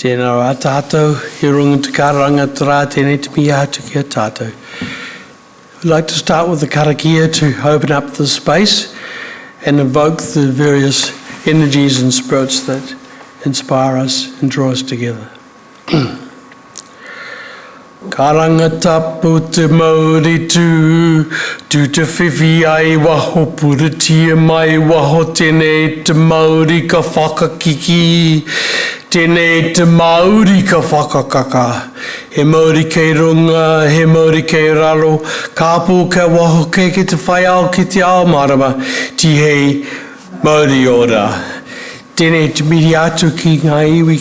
Tēnā rā tātou, he runga te karanga tērā, tēnei te mihi atu kia tātou. I'd like to start with the karakia to open up the space and invoke the various energies and spirits that inspire us and draw us together. Karanga tapu te Māori tu te whiwhi ai waho puratia mai waho tēnei te Māori ka whakakiki, tēnei te Māori ka whakakaka. He Māori kei runga, he Māori kei raro, ka pō ka waho kei ki te whai ao ki te ao marama, ti hei Māori ora. Tēnei te miri atu ki ngā iwi,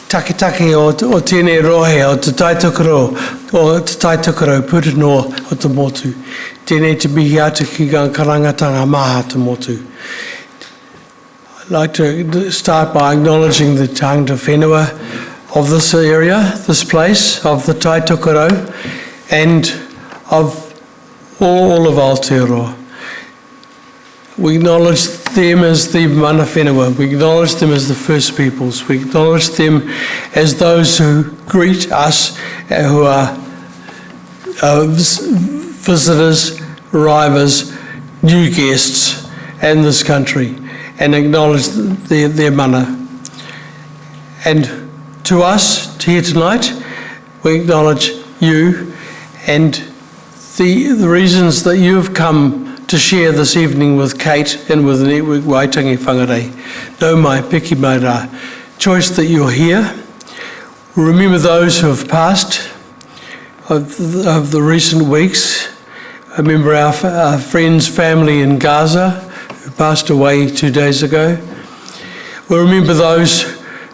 take o tēnei rohe o te taitokoro, o te taitokoro purino o te motu. Tēnei te mihi atu ki ngā karangatanga maha te motu. I'd like to start by acknowledging the tangata whenua of this area, this place, of the taitokoro, and of all of Aotearoa. We acknowledge them as the mana whenua. We acknowledge them as the First Peoples. We acknowledge them as those who greet us, who are visitors, arrivals, new guests in this country, and acknowledge their mana. And to us here tonight, we acknowledge you and the reasons that you have come to share this evening with Kate and with the Network Waitangi Whangārei. Nau mai, piki mai rā. Choice that you're here. Remember those who have passed of the recent weeks. I remember our friend's family in Gaza who passed away 2 days ago. We'll remember those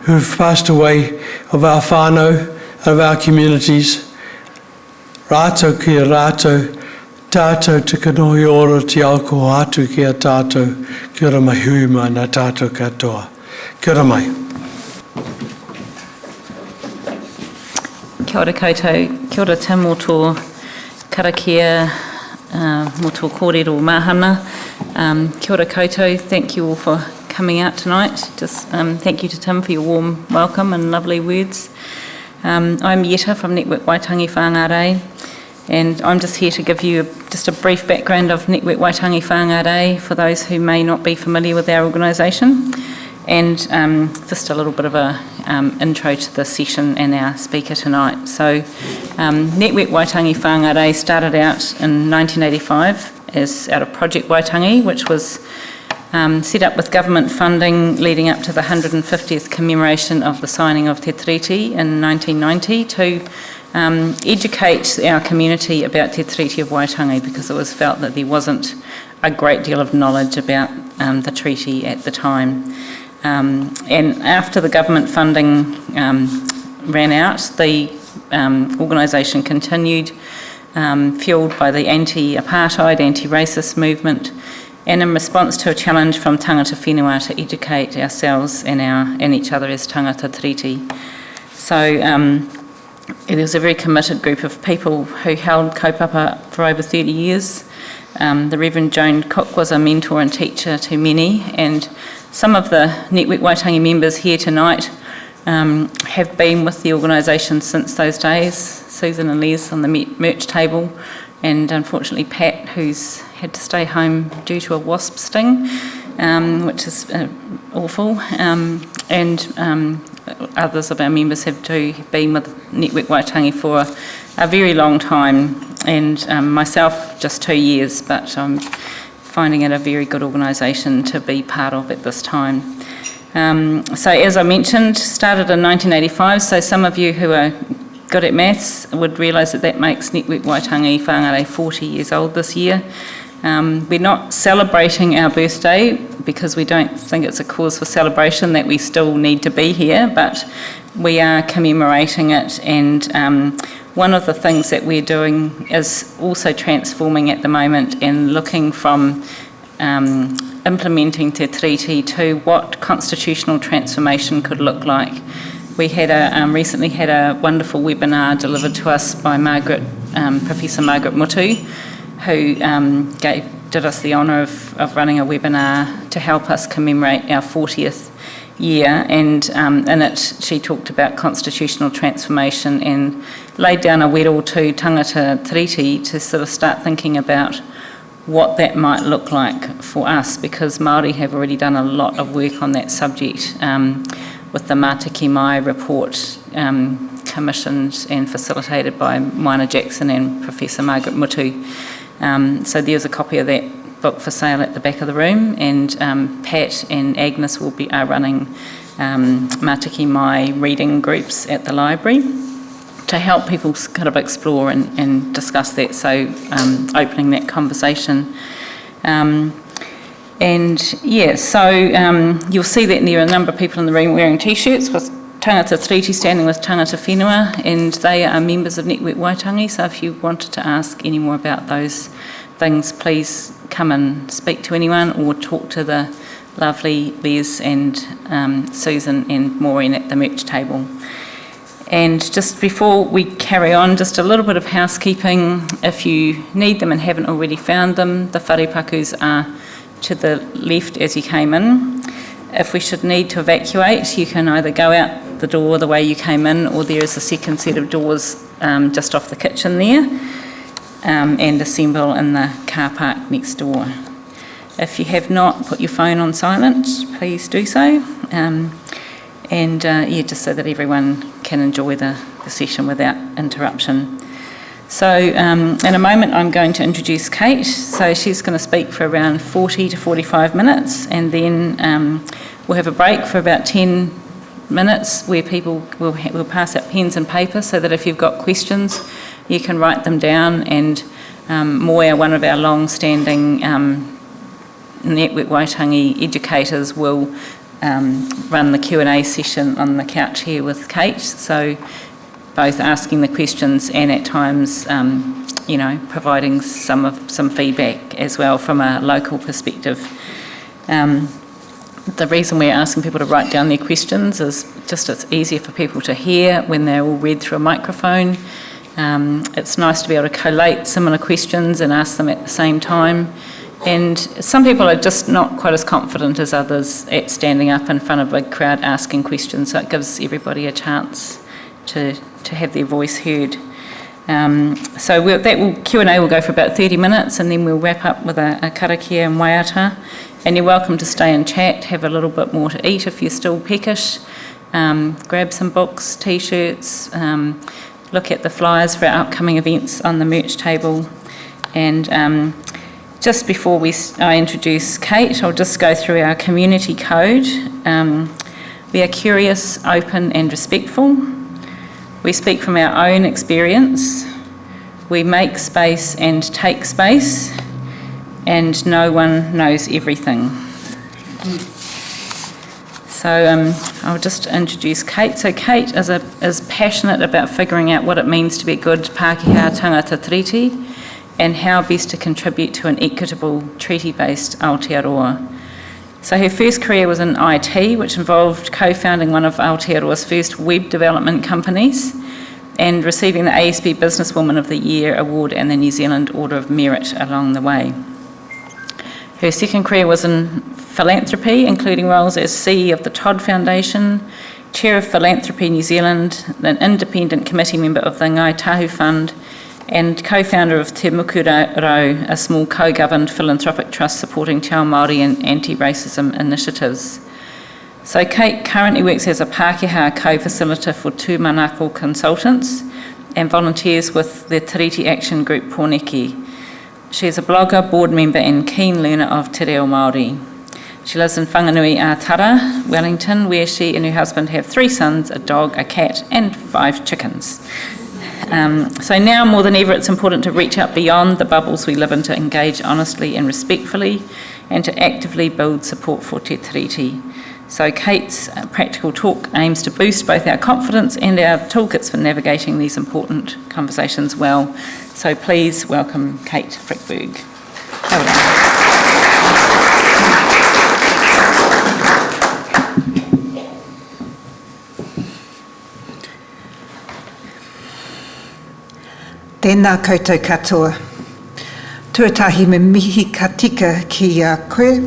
who've passed away of our whānau, of our communities. Rātou kia rātou, tātou te kanohi ora te ao ko atu kia tātou, kia ora mai hui mai nā tātou katoa. Kia ora mai. Kia ora koutou, kia ora Tim o tō karakia, mo tō kōrero mahana. Kia ora koutou, thank you all for coming out tonight. Just thank you to Tim for your warm welcome and lovely words. I'm Yetta from Network Waitangi Whangārei, and I'm just here to give you just a brief background of Network Waitangi Whangārei for those who may not be familiar with our organisation, and just a little bit of a intro to the session and our speaker tonight. So Network Waitangi Whangārei started out in 1985 as out of Project Waitangi, which was set up with government funding leading up to the 150th commemoration of the signing of Te Tiriti in 1990 to educate our community about Te Tiriti of Waitangi, because it was felt that there wasn't a great deal of knowledge about the treaty at the time. And after the government funding ran out, the organisation continued, fuelled by the anti-apartheid, anti-racist movement, and in response to a challenge from tangata whenua to educate ourselves and each other as Tangata Tiriti. So there was a very committed group of people who held kaupapa for over 30 years. The Reverend Joan Cook was a mentor and teacher to many, and some of the Network Waitangi members here tonight have been with the organisation since those days. Susan and Les on the merch table, and unfortunately Pat, who's had to stay home due to a wasp sting, which is awful, and others of our members have too been with Network Waitangi for a very long time, and myself just 2 years, but I'm finding it a very good organisation to be part of at this time. So as I mentioned, started in 1985, so some of you who are good at maths would realise that makes Network Waitangi Whangārei 40 years old this year. We're not celebrating our birthday because we don't think it's a cause for celebration that we still need to be here, but we are commemorating it, and one of the things that we're doing is also transforming at the moment and looking from implementing Te Tiriti to what constitutional transformation could look like. We had recently had a wonderful webinar delivered to us by Professor Margaret Mutu, who did us the honour of running a webinar to help us commemorate our 40th year, and in it she talked about constitutional transformation and laid down a wero to Tangata Tiriti to sort of start thinking about what that might look like for us, because Māori have already done a lot of work on that subject with the Mātiki Mai report commissioned and facilitated by Moana Jackson and Professor Margaret Mutu. So there's a copy of that book for sale at the back of the room, and Pat and Agnes are running Mātiki Mai reading groups at the library to help people kind of explore and discuss that, so opening that conversation. You'll see that there are a number of people in the room wearing t-shirts with Tangata Tiriti standing with Tangata Whenua, and they are members of Network Waitangi, so if you wanted to ask any more about those things, please come and speak to anyone or talk to the lovely Les and Susan and Maureen at the merch table. And just before we carry on, just a little bit of housekeeping. If you need them and haven't already found them, the wharepakus are to the left as you came in. If we should need to evacuate, you can either go out the door the way you came in, or there is a second set of doors just off the kitchen there, and assemble in the car park next door. If you have not put your phone on silent, please do so. Just so that everyone can enjoy the session without interruption. So in a moment I'm going to introduce Kate. So she's going to speak for around 40 to 45 minutes, and then we'll have a break for about 10 minutes where people will pass out pens and paper, so that if you've got questions you can write them down, and Moya, one of our long-standing Network Waitangi educators, will run the Q&A session on the couch here with Kate, so both asking the questions and at times providing some feedback as well from a local perspective. The reason we're asking people to write down their questions is just it's easier for people to hear when they're all read through a microphone. It's nice to be able to collate similar questions and ask them at the same time. And some people are just not quite as confident as others at standing up in front of a big crowd asking questions, so it gives everybody a chance to have their voice heard. Q&A will go for about 30 minutes, and then we'll wrap up with a karakia and waiata. And you're welcome to stay and chat, have a little bit more to eat if you're still peckish, grab some books, t-shirts, look at the flyers for our upcoming events on the merch table. And just before I introduce Kate, I'll just go through our community code. We are curious, open and respectful. We speak from our own experience. We make space and take space. And no one knows everything. So I'll just introduce Kate. So Kate is passionate about figuring out what it means to be a good Pākehā Tangata Tiriti, and how best to contribute to an equitable Tiriti-based Aotearoa. So her first career was in IT, which involved co-founding one of Aotearoa's first web development companies and receiving the ASB Businesswoman of the Year award and the New Zealand Order of Merit along the way. Her second career was in philanthropy, including roles as CEO of the Todd Foundation, Chair of Philanthropy New Zealand, an independent committee member of the Ngai Tahu Fund, and co-founder of Te Mukurau, a small co-governed philanthropic trust supporting Te Ao Māori and anti-racism initiatives. So Kate currently works as a Pākehā co-facilitator for Tūmanako Consultants and volunteers with the Tiriti Action Group Pōneke. She is a blogger, board member and keen learner of Te Ao Māori. She lives in Whanganui Ātara, Wellington, where she and her husband have 3 sons, a dog, a cat and 5 chickens. So now more than ever it's important to reach out beyond the bubbles we live in, to engage honestly and respectfully, and to actively build support for Te Tiriti. So Kate's practical talk aims to boost both our confidence and our toolkits for navigating these important conversations well. So please welcome Kate Frykberg. Tēnā koutou katoa. Tuatahi me mihi ka tika ki a koe,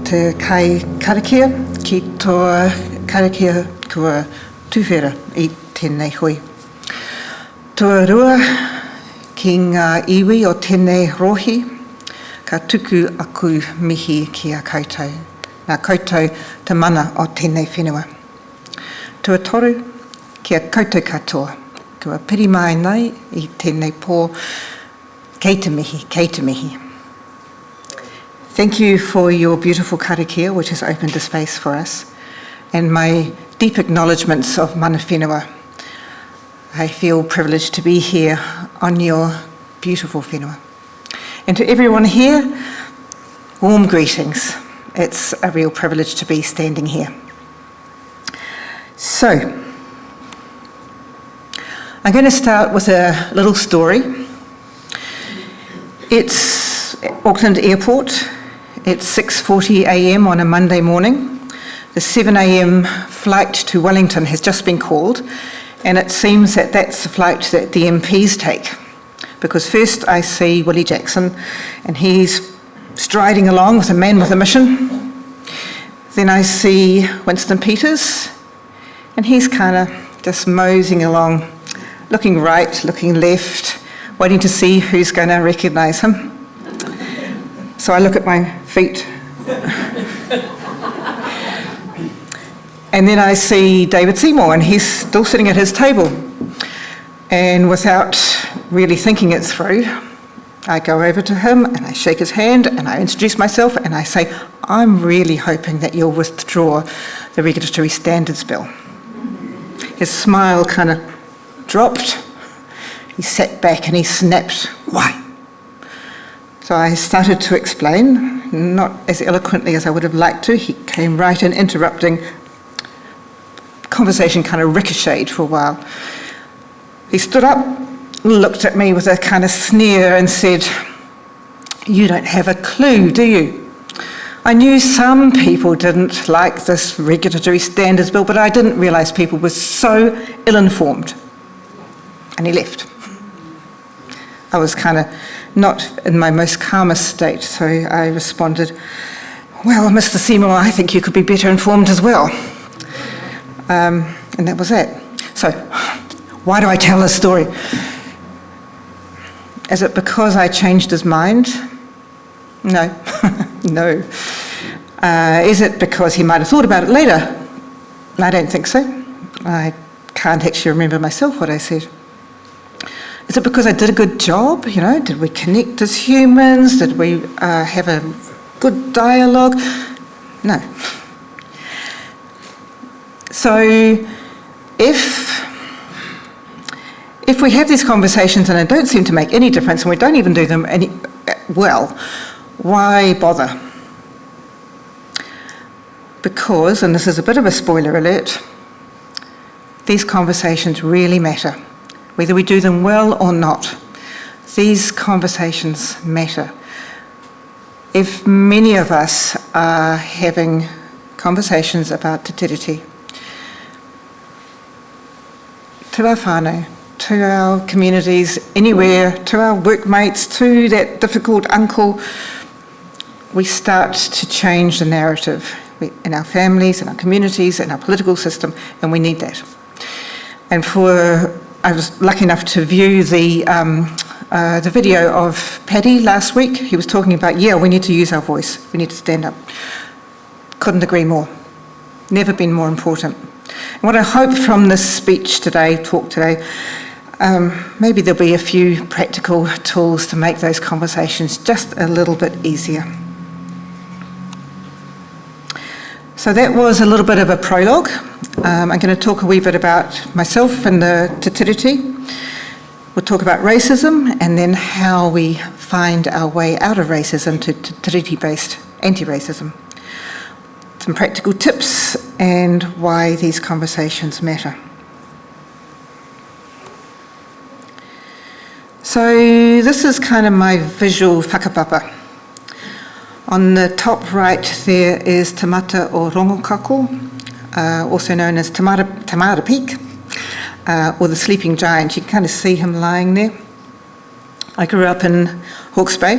te kai karakia, ki toa karakia kua tuwhera I tēnei hui. Tua rua ki ngā iwi o tēnei rohi, ka tuku aku mihi ki a koutou. Nā koutou te mana o tēnei whenua. Tua toru ki a koutou katoa. Kua piri mai nei I tēnei pō, kei te mihi, kei te mihi. Thank you for your beautiful karakia, which has opened a space for us, and my deep acknowledgements of mana whenua. I feel privileged to be here on your beautiful whenua. And to everyone here, warm greetings. It's a real privilege to be standing here. So, I'm going to start with a little story. It's Auckland Airport. It's 6:40 a.m. on a Monday morning. The 7 a.m. flight to Wellington has just been called, and it seems that that's the flight that the MPs take. Because first I see Willie Jackson, and he's striding along with a man with a mission. Then I see Winston Peters, and he's kind of just moseying along, looking right, looking left, waiting to see who's going to recognise him. So I look at my feet. And then I see David Seymour, and he's still sitting at his table. And without really thinking it through, I go over to him and I shake his hand and I introduce myself and I say, I'm really hoping that you'll withdraw the Regulatory Standards Bill. His smile kind of dropped. He sat back and he snapped, why? So I started to explain, not as eloquently as I would have liked to. He came right in, interrupting. Conversation kind of ricocheted for a while. He stood up, looked at me with a kind of sneer and said, you don't have a clue, do you? I knew some people didn't like this Regulatory Standards Bill, but I didn't realise people were so ill-informed. And he left. I was kind of not in my most calmest state, so I responded, well, Mr. Seymour, I think you could be better informed as well. And that was it. So, why do I tell this story? Is it because I changed his mind? No. No. Is it because he might have thought about it later? I don't think so. I can't actually remember myself what I said. Is it because I did a good job? You know, did we connect as humans? Did we have a good dialogue? No. So if we have these conversations and they don't seem to make any difference and we don't even do them well, why bother? Because, and this is a bit of a spoiler alert, these conversations really matter. Whether we do them well or not, these conversations matter. If many of us are having conversations about Te Tiriti, to our whānau, to our communities, anywhere, to our workmates, to that difficult uncle, we start to change the narrative in our families, in our communities, in our political system, and we need that. And I was lucky enough to view the video of Paddy last week. He was talking about, we need to use our voice, we need to stand up. Couldn't agree more. Never been more important. And what I hope from this talk today, maybe there'll be a few practical tools to make those conversations just a little bit easier. So that was a little bit of a prologue. I'm going to talk a wee bit about myself and the Te Tiriti. We'll talk about racism and then how we find our way out of racism to Tiriti-based anti-racism. Some practical tips and why these conversations matter. So this is kind of my visual whakapapa. On the top right there is Te Mata o Rongokako, also known as Tamara Peak, or the Sleeping Giant. You can kind of see him lying there. I grew up in Hawke's Bay,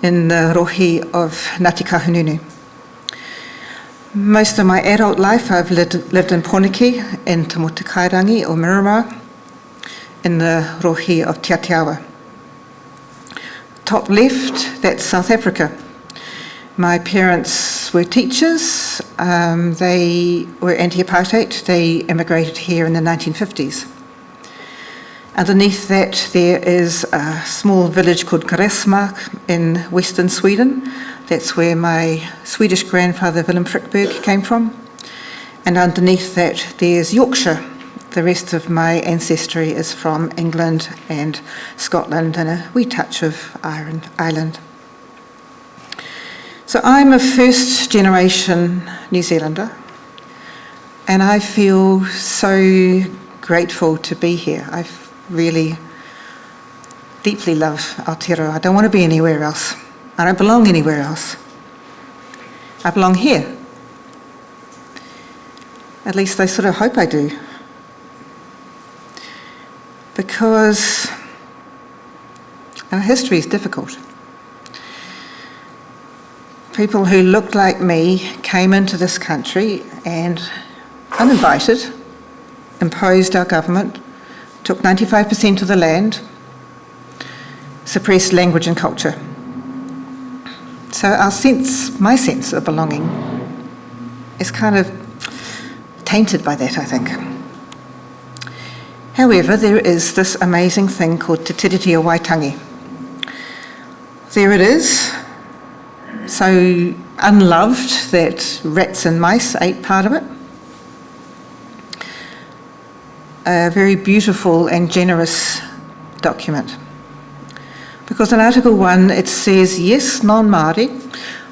in the rohi of Ngāti Kahungunu. Most of my adult life I've lived in Poniki, in Te Motukairangi or Miramar, in the rohi of Te Aotearoa. Top left, that's South Africa. My parents were teachers, they were anti-apartheid, they immigrated here in the 1950s. Underneath that there is a small village called Gräsmark in western Sweden. That's where my Swedish grandfather Willem Frykberg came from. And underneath that there's Yorkshire. The rest of my ancestry is from England and Scotland and a wee touch of Ireland. So I'm a first generation New Zealander, and I feel so grateful to be here. I really deeply love Aotearoa. I don't want to be anywhere else. I don't belong anywhere else. I belong here. At least I sort of hope I do. Because our history is difficult. People who looked like me came into this country and, uninvited, imposed our government, took 95% of the land, suppressed language and culture. So my sense of belonging is kind of tainted by that, I think. However, there is this amazing thing called Te Tiriti o Waitangi. There it is, so unloved that rats and mice ate part of it. A very beautiful and generous document. Because in Article 1 it says, yes, non-Māori,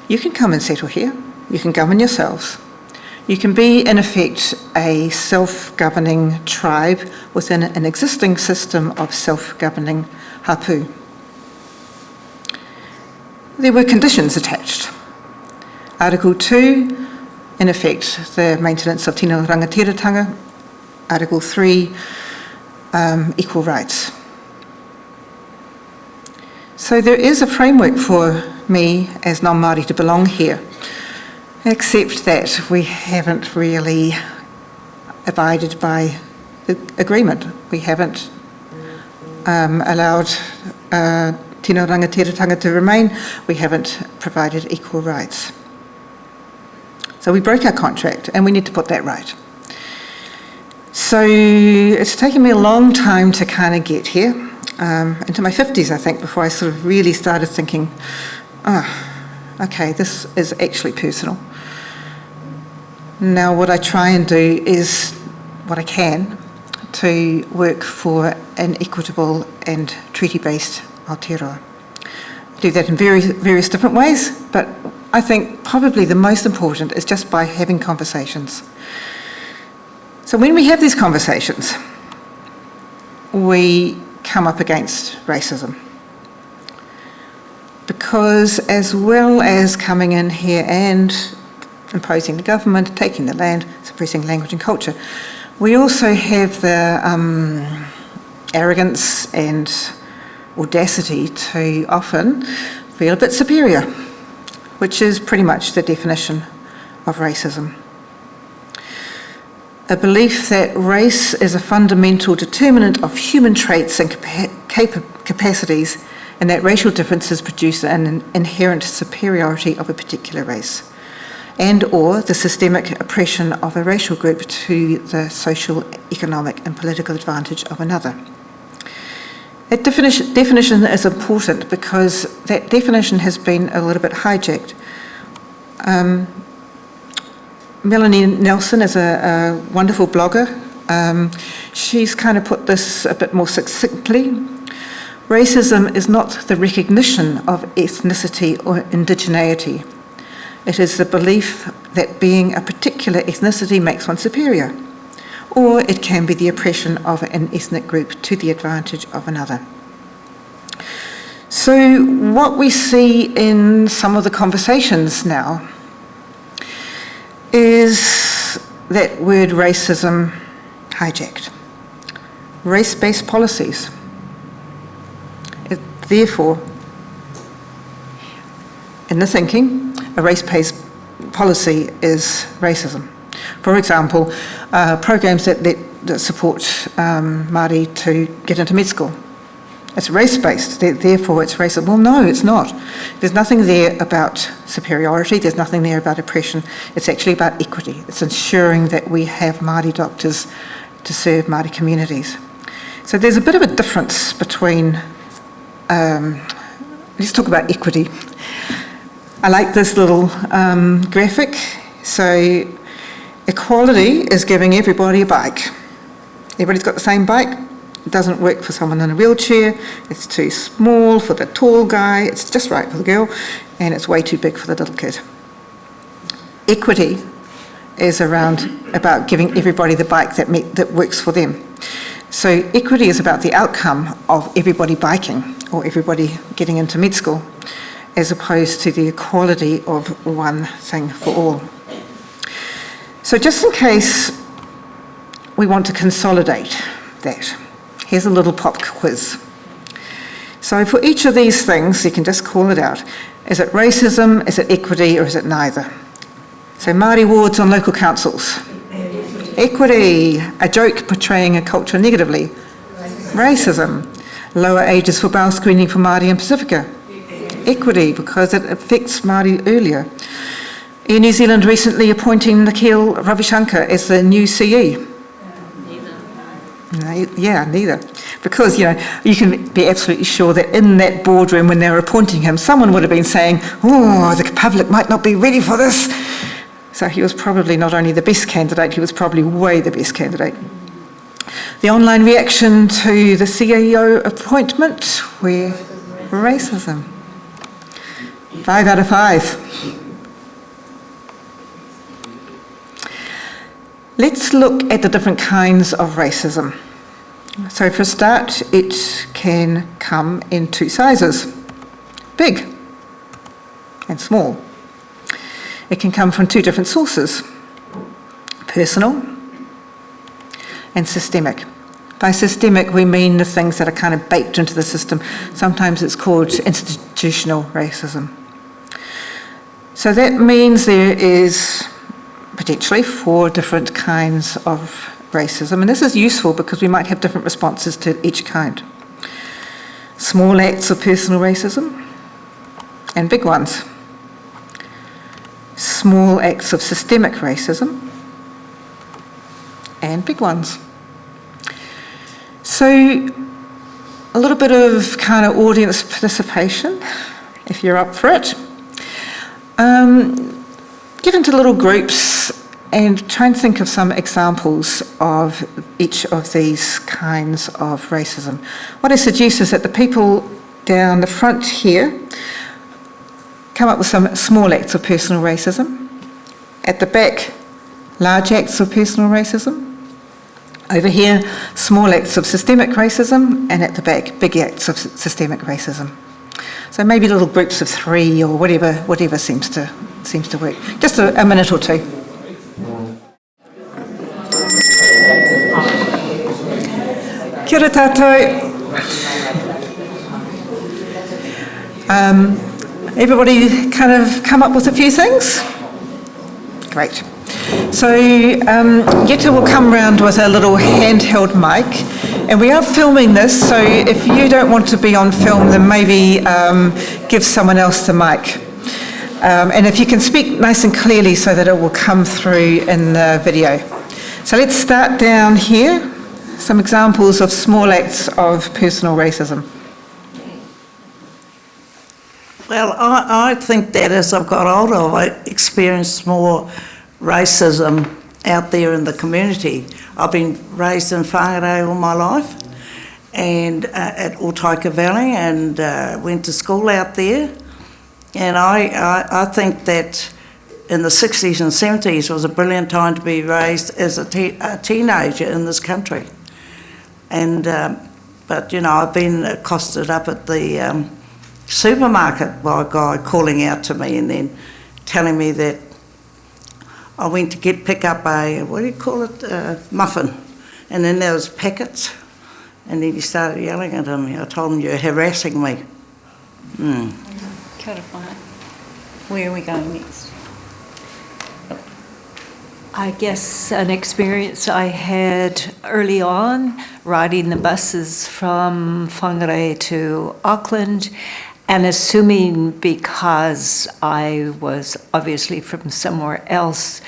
you can come and settle here, you can govern yourselves. You can be, in effect, a self-governing tribe within an existing system of self-governing hapu. There were conditions attached. Article 2, in effect, the maintenance of tino rangatiratanga. Article 3, equal rights. So there is a framework for me as non-Māori to belong here, except that we haven't really abided by the agreement. We haven't allowed tino rangatiratanga to remain. We haven't provided equal rights. So we broke our contract and we need to put that right. So it's taken me a long time to kind of get here, into my 50s I think, before I sort of really started thinking, okay, this is actually personal. Now what I try and do is what I can to work for an equitable and treaty-based Aotearoa. I do that in various different ways, but I think probably the most important is just by having conversations. So when we have these conversations, we come up against racism. Because as well as coming in here and imposing the government, taking the land, suppressing language and culture, we also have the arrogance and audacity to often feel a bit superior, which is pretty much the definition of racism. A belief that race is a fundamental determinant of human traits and capacities, and that racial differences produce an inherent superiority of a particular race, and or the systemic oppression of a racial group to the social, economic and political advantage of another. That definition is important because that definition has been a little bit hijacked. Melanie Nelson is a wonderful blogger. She's kind of put this a bit more succinctly. Racism is not the recognition of ethnicity or indigeneity. It is the belief that being a particular ethnicity makes one superior, or it can be the oppression of an ethnic group to the advantage of another. So what we see in some of the conversations now is that word racism hijacked. Race-based policies. Therefore, in the thinking, a race-based policy is racism. For example, programs that support Māori to get into med school. It's race-based, therefore it's racist. Well, no, it's not. There's nothing there about superiority, there's nothing there about oppression. It's actually about equity. It's ensuring that we have Māori doctors to serve Māori communities. So there's a bit of a difference between, let's talk about equity. I like this little graphic. So equality is giving everybody a bike. Everybody's got the same bike. It doesn't work for someone in a wheelchair, it's too small for the tall guy, it's just right for the girl, and it's way too big for the little kid. Equity is about giving everybody the bike that works for them. So equity is about the outcome of everybody biking or everybody getting into med school, as opposed to the equality of one thing for all. So just in case we want to consolidate that, here's a little pop quiz. So for each of these things, you can just call it out. Is it racism, is it equity, or is it neither? So Māori wards on local councils. Equity, a joke portraying a culture negatively. Racism, lower ages for bail screening for Māori in Pacifica. Equity, because it affects Māori earlier. Air New Zealand recently appointing Nikhil Ravishankar as the new CE. Neither. Because, you can be absolutely sure that in that boardroom when they were appointing him, someone would have been saying, oh, the public might not be ready for this. So he was probably not only the best candidate, he was probably way the best candidate. The online reaction to the CEO appointment, where racism. 5 out of 5. Let's look at the different kinds of racism. So for a start, it can come in 2 sizes, big and small. It can come from 2 different sources, personal and systemic. By systemic, we mean the things that are kind of baked into the system. Sometimes it's called institutional racism. So that means there is potentially 4 different kinds of racism, and this is useful because we might have different responses to each kind. Small acts of personal racism and big ones. Small acts of systemic racism and big ones. So a little bit of kind of audience participation, if you're up for it. Get into little groups and try and think of some examples of each of these kinds of racism. What I suggest is that the people down the front here come up with some small acts of personal racism. At the back, large acts of personal racism. Over here, small acts of systemic racism, and at the back, big acts of systemic racism. So maybe little groups of 3 or whatever seems to work. Just a minute or 2. Kia ora tātou. Everybody kind of come up with a few things? Great. So Yetta will come round with a little handheld mic, and we are filming this, so if you don't want to be on film, then maybe give someone else the mic. And if you can speak nice and clearly so that it will come through in the video. So let's start down here. Some examples of small acts of personal racism. Well, I think that as I've got older, I experienced more racism out there in the community. I've been raised in Whangārei all my life, and at Otaika Valley, and went to school out there. And I think that in the 60s and 70s was a brilliant time to be raised as a teenager in this country. And but I've been accosted up at the supermarket by a guy calling out to me and then telling me that I went to pick up a, muffin, and then there was packets, and then he started yelling at him. I told him, "You're harassing me." Kia ora whānau. Where are we going next? I guess an experience I had early on, riding the buses from Whangārei to Auckland, and assuming because I was obviously from somewhere else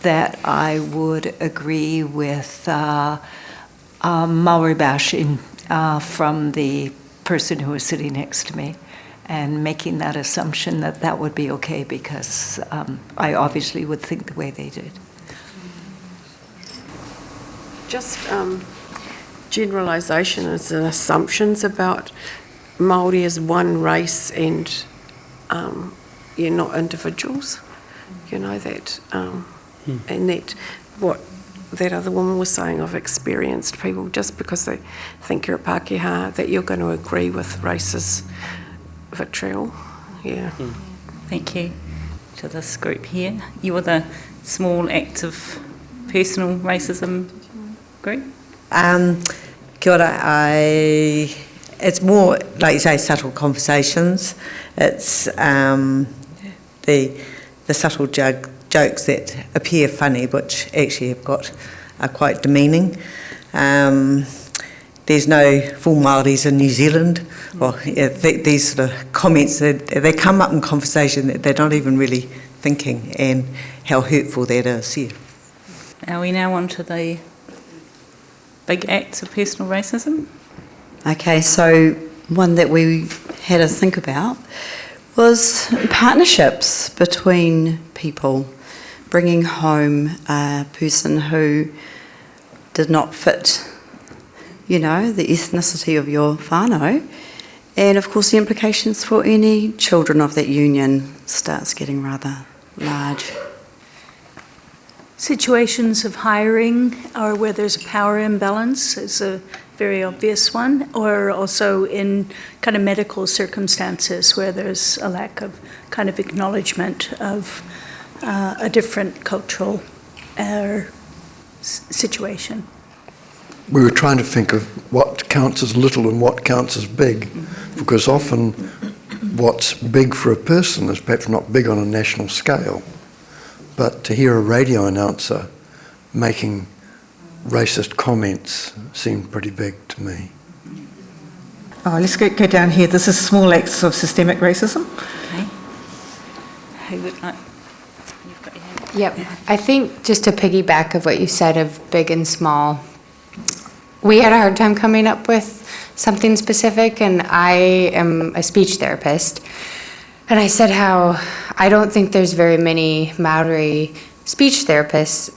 that I would agree with Maori bashing from the person who was sitting next to me, and making that assumption that that would be okay because I obviously would think the way they did. Just generalisations and assumptions about Māori as one race and not individuals. You know that, and that what that other woman was saying. I've experienced people just because they think you're a Pākehā that you're going to agree with racist vitriol. Yeah. Thank you to this group here. You were the small act of personal racism group? Kia ora, it's more, like you say, subtle conversations. It's the subtle jokes that appear funny, which actually are quite demeaning. There's no full Māoris in New Zealand. Well, these sort of comments, they come up in conversation that they're not even really thinking, and how hurtful that is. Yeah. Are we now on to the big acts of personal racism? Okay, so one that we had to think about was partnerships between people, bringing home a person who did not fit, the ethnicity of your whānau, and of course the implications for any children of that union starts getting rather large. Situations of hiring or where there's a power imbalance is a very obvious one, or also in kind of medical circumstances where there's a lack of kind of acknowledgement of a different cultural situation. We were trying to think of what counts as little and what counts as big, because often what's big for a person is perhaps not big on a national scale. But to hear a radio announcer making racist comments seemed pretty big to me. Oh, let's go down here. This is small acts of systemic racism. Okay. Who would like? You've got your hand. Yep. I think just to piggyback of what you said of big and small, we had a hard time coming up with something specific, and I am a speech therapist. And I said how I don't think there's very many Maori speech therapists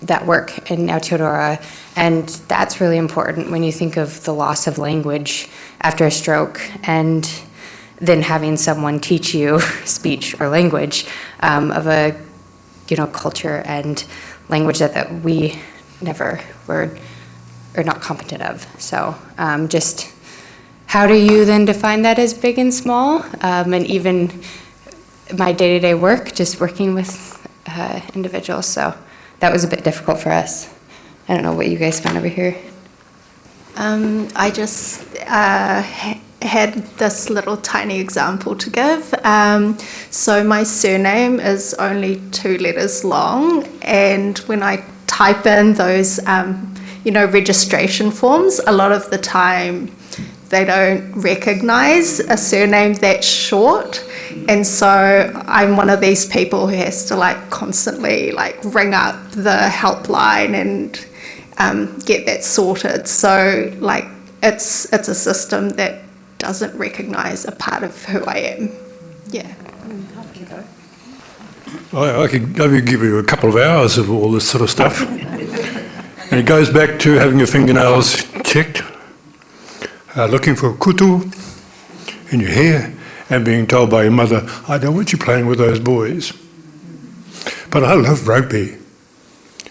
that work in Aotearoa, and that's really important when you think of the loss of language after a stroke, and then having someone teach you speech or language of a culture and language that we never were or not competent of. So just how do you then define that as big and small? And even my day-to-day work, just working with individuals. So that was a bit difficult for us. I don't know what you guys found over here. I just had this little tiny example to give. So my surname is only 2 letters long, and when I type in those, registration forms, a lot of the time they don't recognise a surname that's short, and so I'm one of these people who has to constantly ring up the helpline and get that sorted. So it's a system that doesn't recognise a part of who I am. Yeah. I could give you a couple of hours of all this sort of stuff. And it goes back to having your fingernails checked, looking for a kutu in your hair, and being told by your mother, I don't want you playing with those boys. But I love rugby.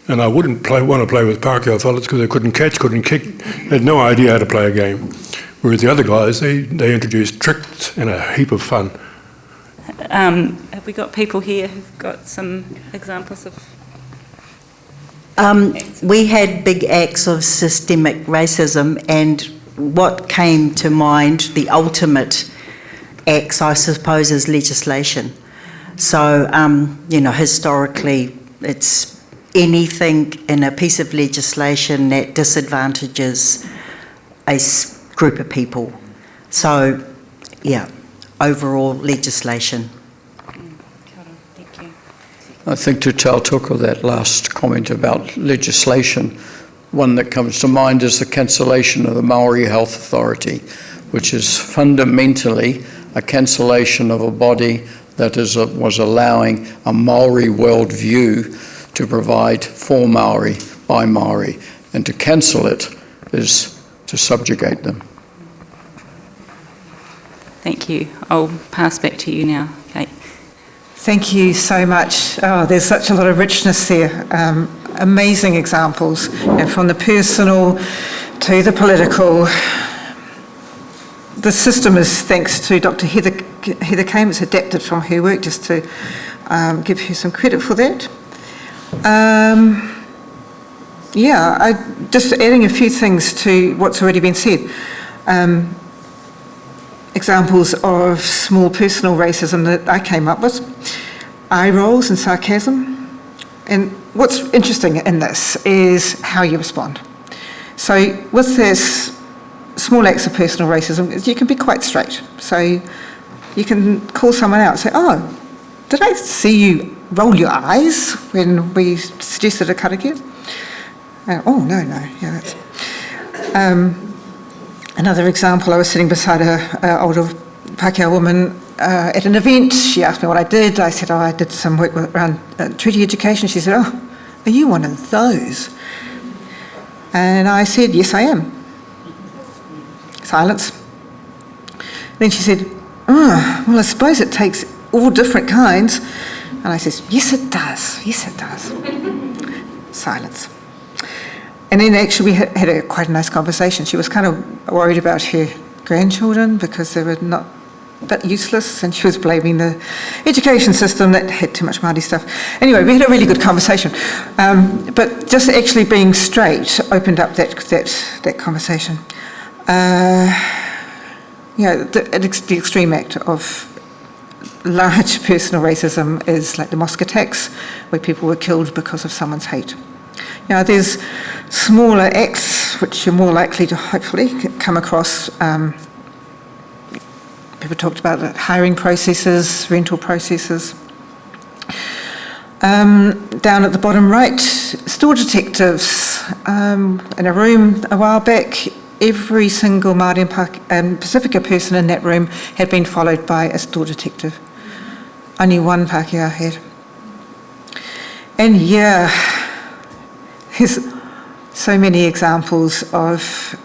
And I wouldn't want to play with Pākehā fellas because they couldn't catch, couldn't kick, had no idea how to play a game. Whereas the other guys, they introduced tricks and a heap of fun. Have we got people here who've got some examples of? We had big acts of systemic racism, and what came to mind, the ultimate acts, I suppose, is legislation. So, historically, it's anything in a piece of legislation that disadvantages a group of people. So, yeah, overall legislation. Thank you. I think to Tautoko, that last comment about legislation, one that comes to mind is the cancellation of the Maori Health Authority, which is fundamentally a cancellation of a body that was allowing a Maori worldview to provide for Maori, by Maori, and to cancel it is to subjugate them. Thank you. I'll pass back to you now, Kate. Thank you so much. Oh, there's such a lot of richness there. Amazing examples, and from the personal to the political. The system is, thanks to Dr. Heather Kame, it's adapted from her work, just to give her some credit for that. Just adding a few things to what's already been said. Examples of small personal racism that I came up with, eye rolls and sarcasm. And what's interesting in this is how you respond. So with this small acts of personal racism, you can be quite straight. So you can call someone out and say, "Oh, did I see you roll your eyes when we suggested a karakia?" Oh, no, yeah, that's... Another example, I was sitting beside an older Pākehā woman at an event. She asked me what I did. I said, I did some work around treaty education. She said, "Oh, are you one of those?" And I said, "Yes, I am." Silence. Then she said, "Well, I suppose it takes all different kinds." And I said, "Yes, it does. Yes, it does." Silence. And then actually we had quite a nice conversation. She was kind of worried about her grandchildren because they were not that useless, and she was blaming the education system that had too much Māori stuff. Anyway, we had a really good conversation. But just actually being straight opened up that conversation. The extreme act of large personal racism is like the mosque attacks, where people were killed because of someone's hate. Now, there's smaller acts which you're more likely to hopefully come across. People talked about hiring processes, rental processes. Down at the bottom right, store detectives. In a room a while back, every single Māori and Pacifica person in that room had been followed by a store detective. Only one Pākehā had. And yeah, there's so many examples of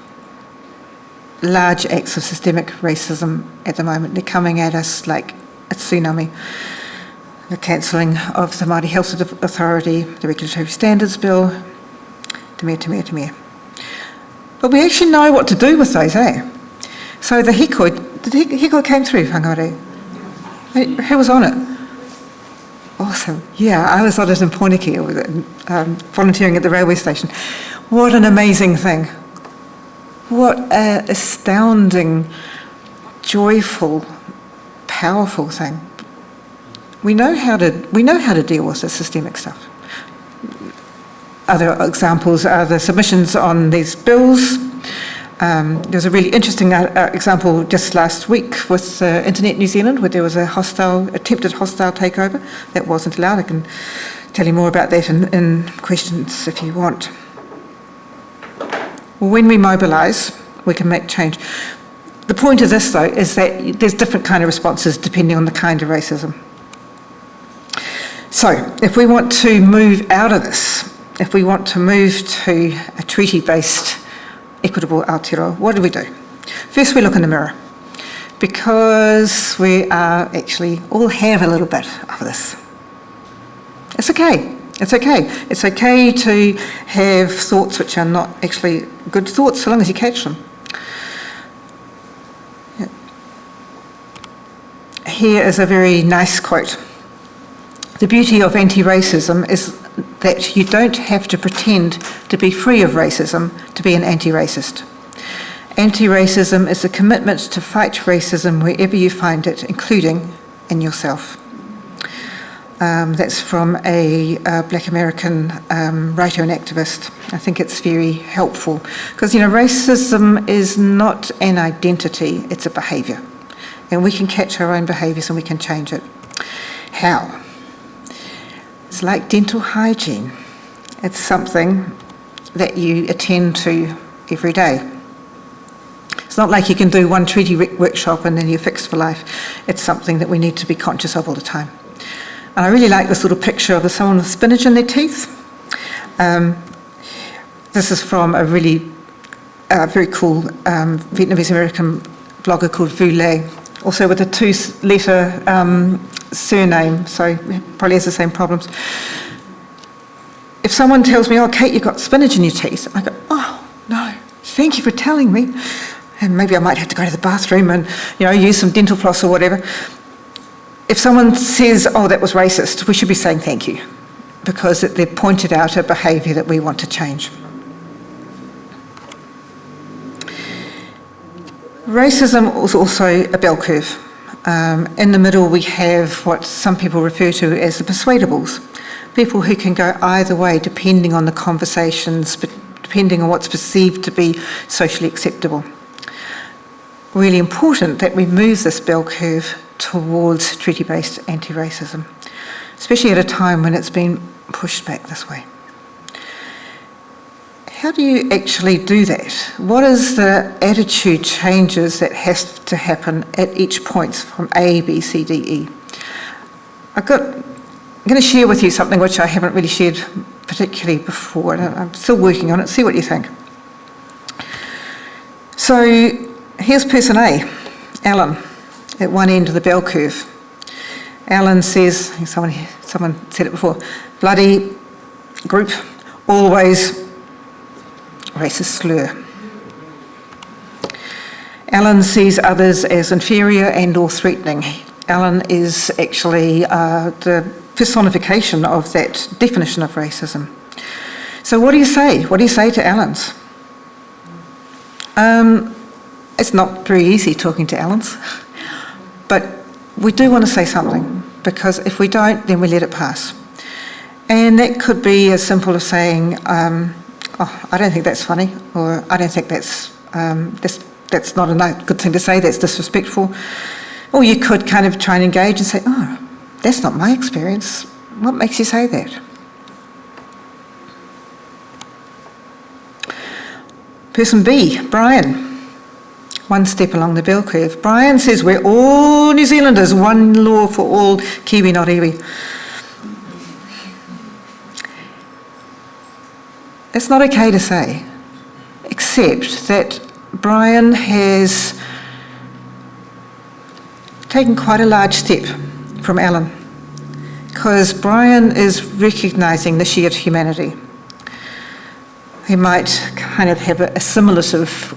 large acts of systemic racism at the moment. They're coming at us like a tsunami. The cancelling of the Māori Health Authority, the Regulatory Standards Bill, te mea. But we actually know what to do with those, eh? So the hikoi came through, Whangārei. Who was on it? Awesome. Yeah, I was on it in Poiniki, volunteering at the railway station. What an amazing thing. What an astounding, joyful, powerful thing. We know how to deal with the systemic stuff. Other examples are the submissions on these bills. There was a really interesting example just last week with Internet New Zealand, where there was attempted hostile takeover that wasn't allowed. I can tell you more about that in questions if you want. When we mobilise, we can make change. The point of this, though, is that there's different kind of responses depending on the kind of racism. So, if we want to move out of this, if we want to move to a treaty-based equitable Aotearoa, what do we do? First, we look in the mirror, because we are actually all have a little bit of this. It's okay. It's okay. It's okay to have thoughts which are not actually good thoughts, so long as you catch them. Yeah. Here is a very nice quote. The beauty of anti-racism is that you don't have to pretend to be free of racism to be an anti-racist. Anti-racism is a commitment to fight racism wherever you find it, including in yourself. That's from a Black American writer and activist. I think it's very helpful because, racism is not an identity, it's a behaviour. And we can catch our own behaviours and we can change it. How? It's like dental hygiene. It's something that you attend to every day. It's not like you can do one treaty workshop and then you're fixed for life. It's something that we need to be conscious of all the time. And I really like this little picture of someone with spinach in their teeth. This is from a really very cool Vietnamese American blogger called Vu Le, also with a 2-letter surname, so probably has the same problems. If someone tells me, oh, Kate, you've got spinach in your teeth, I go, oh, no, thank you for telling me. And maybe I might have to go to the bathroom and, use some dental floss or whatever. If someone says, oh, that was racist, we should be saying thank you because they've pointed out a behaviour that we want to change. Racism is also a bell curve. In the middle we have what some people refer to as the persuadables, people who can go either way depending on the conversations, depending on what's perceived to be socially acceptable. Really important that we move this bell curve towards treaty-based anti-racism, especially at a time when it's been pushed back this way. How do you actually do that? What is the attitude changes that has to happen at each point from A, B, C, D, E? I'm going to share with you something which I haven't really shared particularly before, and I'm still working on it. See what you think. So here's person A, Alan, at one end of the bell curve. Alan says, someone said it before, bloody group, always racist slur. Alan sees others as inferior and or threatening. Alan is actually the personification of that definition of racism. So what do you say? What do you say to Alans? It's not very easy talking to Alans, but we do want to say something, because if we don't, then we let it pass. And that could be as simple as saying, oh, I don't think that's funny, or I don't think that's not a good thing to say, that's disrespectful. Or you could kind of try and engage and say, oh, that's not my experience. What makes you say that? Person B, Brian. One step along the bell curve. Brian says we're all New Zealanders, one law for all, Kiwi not iwi. It's not okay to say, except that Brian has taken quite a large step from Alan, because Brian is recognising the shared humanity. He might kind of have a assimilative,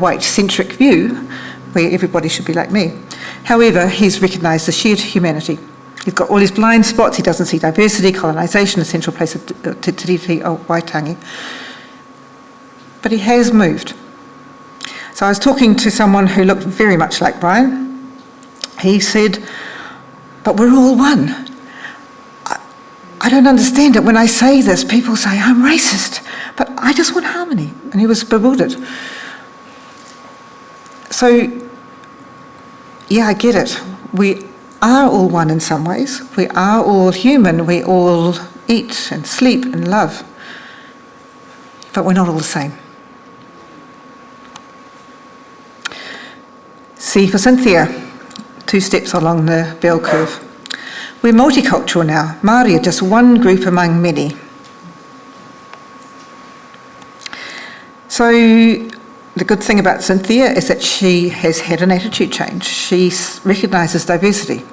white-centric view where everybody should be like me. However, he's recognised the shared humanity. He's got all his blind spots. He doesn't see diversity, colonisation, the central place of Te Tiriti Waitangi. But he has moved. So I was talking to someone who looked very much like Brian. He said, but we're all one. I don't understand it. When I say this, people say I'm racist, but I just want harmony. And he was bewildered. So, yeah, I get it. We are all one in some ways. We are all human. We all eat and sleep and love. But we're not all the same. C for Cynthia, 2 steps along the bell curve. We're multicultural now. Māori are just one group among many. So the good thing about Cynthia is that she has had an attitude change. She recognises diversity.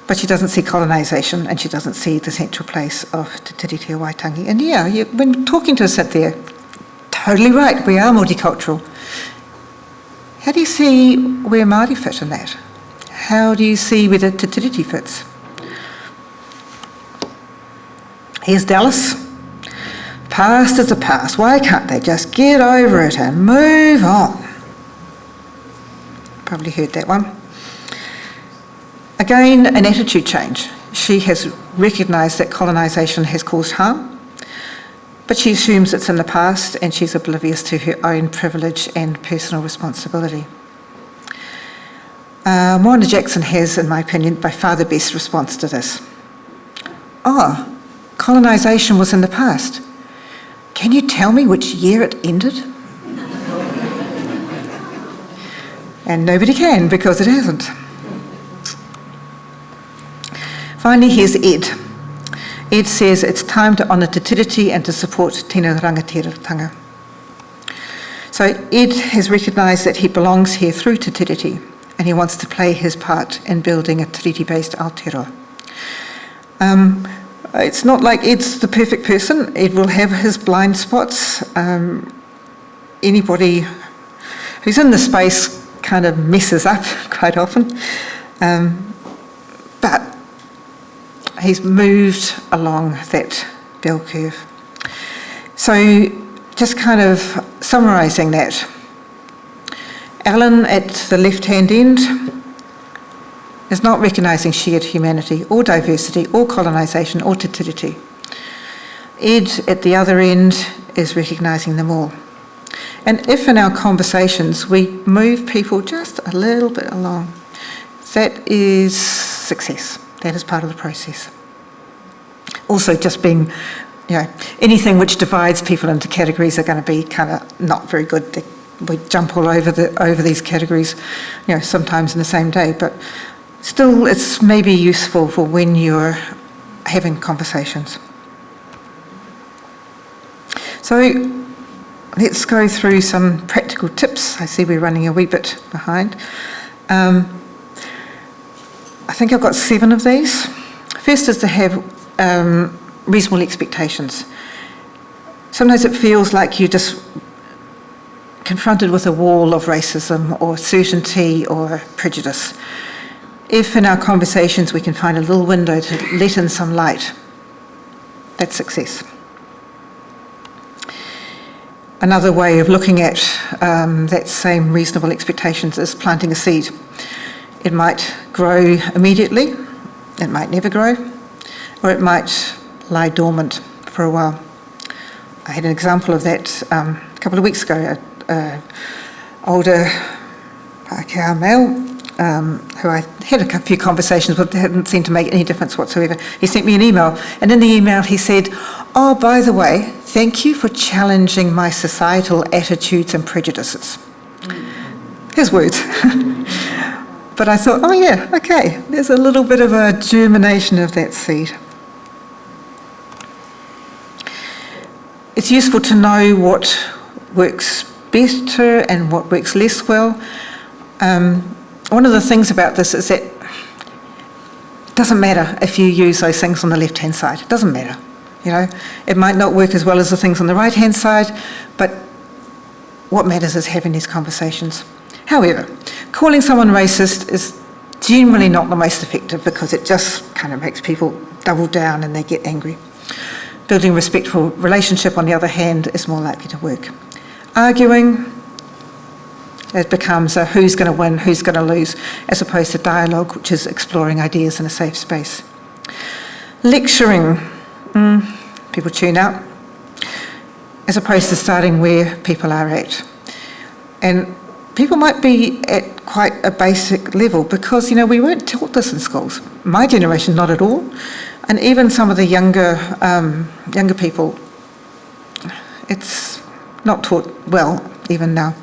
But she doesn't see colonisation, and she doesn't see the central place of Te Tiriti Waitangi. And yeah, when talking to Cynthia, totally right, we are multicultural. How do you see where Māori fit in that? How do you see where the Te Tiriti fits? Here's Dallas. Past is the past. Why can't they just get over it and move on? Probably heard that one. Again, an attitude change. She has recognised that colonisation has caused harm, but she assumes it's in the past and she's oblivious to her own privilege and personal responsibility. Moana Jackson has, in my opinion, by far the best response to this. Oh, colonisation was in the past. Can you tell me which year it ended? And nobody can, because it hasn't. Finally, here's Ed. Ed says it's time to honour Te Tiriti and to support tēnā rangatiratanga. So Ed has recognised that he belongs here through Te Tiriti, and he wants to play his part in building a Tiriti-based Aotearoa. It's not like Ed's the perfect person. Ed will have his blind spots. Anybody who's in the space kind of messes up quite often. But he's moved along that bell curve. So just kind of summarising that. Alan at the left-hand end is not recognising shared humanity or diversity or colonisation or Te Tiriti. Ed at the other end is recognising them all. And if in our conversations we move people just a little bit along, that is success. That is part of the process. Also just being, anything which divides people into categories are going to be kind of not very good. We jump all over these categories, sometimes in the same day, but still it's maybe useful for when you're having conversations. So let's go through some practical tips. I see we're running a wee bit behind. I think I've got 7 of these. First is to have reasonable expectations. Sometimes it feels like you're just confronted with a wall of racism or certainty or prejudice. If in our conversations we can find a little window to let in some light, that's success. Another way of looking at that same reasonable expectations is planting a seed. It might grow immediately, it might never grow, or it might lie dormant for a while. I had an example of that a couple of weeks ago. An older Pākehā male who I had a few conversations with, didn't seem to make any difference whatsoever. He sent me an email, and in the email he said, "Oh, by the way, thank you for challenging my societal attitudes and prejudices." His words. But I thought, oh yeah, okay, there's a little bit of a germination of that seed. It's useful to know what works better and what works less well. One of the things about this is that it doesn't matter if you use those things on the left-hand side. It doesn't matter. It might not work as well as the things on the right-hand side, but what matters is having these conversations. However, calling someone racist is generally not the most effective because it just kind of makes people double down and they get angry. Building a respectful relationship, on the other hand, is more likely to work. Arguing, it becomes a who's going to win, who's going to lose, as opposed to dialogue, which is exploring ideas in a safe space. Lecturing, people tune out, as opposed to starting where people are at. And people might be at quite a basic level because, we weren't taught this in schools. My generation, not at all. And even some of the younger people, it's not taught well, even now.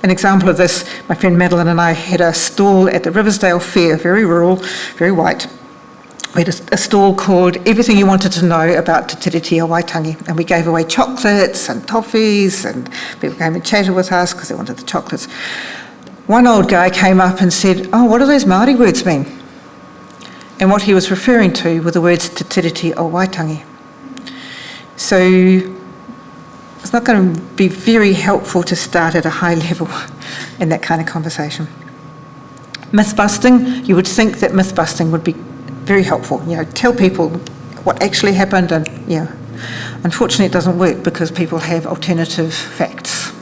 An example of this, my friend Madeline and I had a stall at the Riversdale Fair, very rural, very white. We had a stall called Everything You Wanted to Know About Te Tiriti o Waitangi, and we gave away chocolates and toffees, and people came and chatted with us because they wanted the chocolates. One old guy came up and said, "Oh, what do those Māori words mean?" And what he was referring to were the words Te Tiriti o Waitangi. So it's not going to be very helpful to start at a high level in that kind of conversation. Myth-busting, you would think that myth-busting would be very helpful. Tell people what actually happened, and unfortunately it doesn't work because people have alternative facts.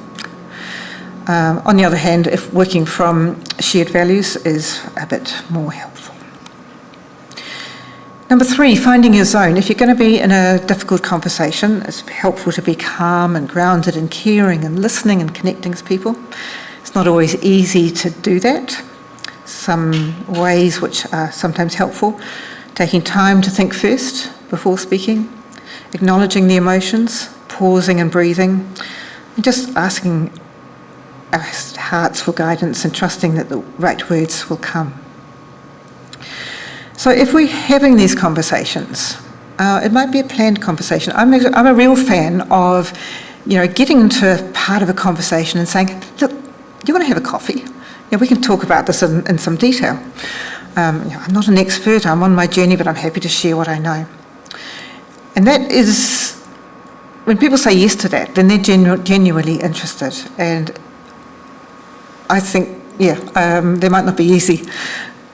On the other hand, if working from shared values is a bit more helpful. Number 3, finding your zone. If you're going to be in a difficult conversation, it's helpful to be calm and grounded and caring and listening and connecting with people. It's not always easy to do that. Some ways which are sometimes helpful: taking time to think first before speaking, acknowledging the emotions, pausing and breathing, and just asking our hearts for guidance and trusting that the right words will come. So if we're having these conversations, it might be a planned conversation. I'm a real fan of, getting into a part of a conversation and saying, look, do you want to have a coffee? We can talk about this in some detail. I'm not an expert, I'm on my journey, but I'm happy to share what I know. And that is, when people say yes to that, then they're genuinely interested. And I think, they might not be easy,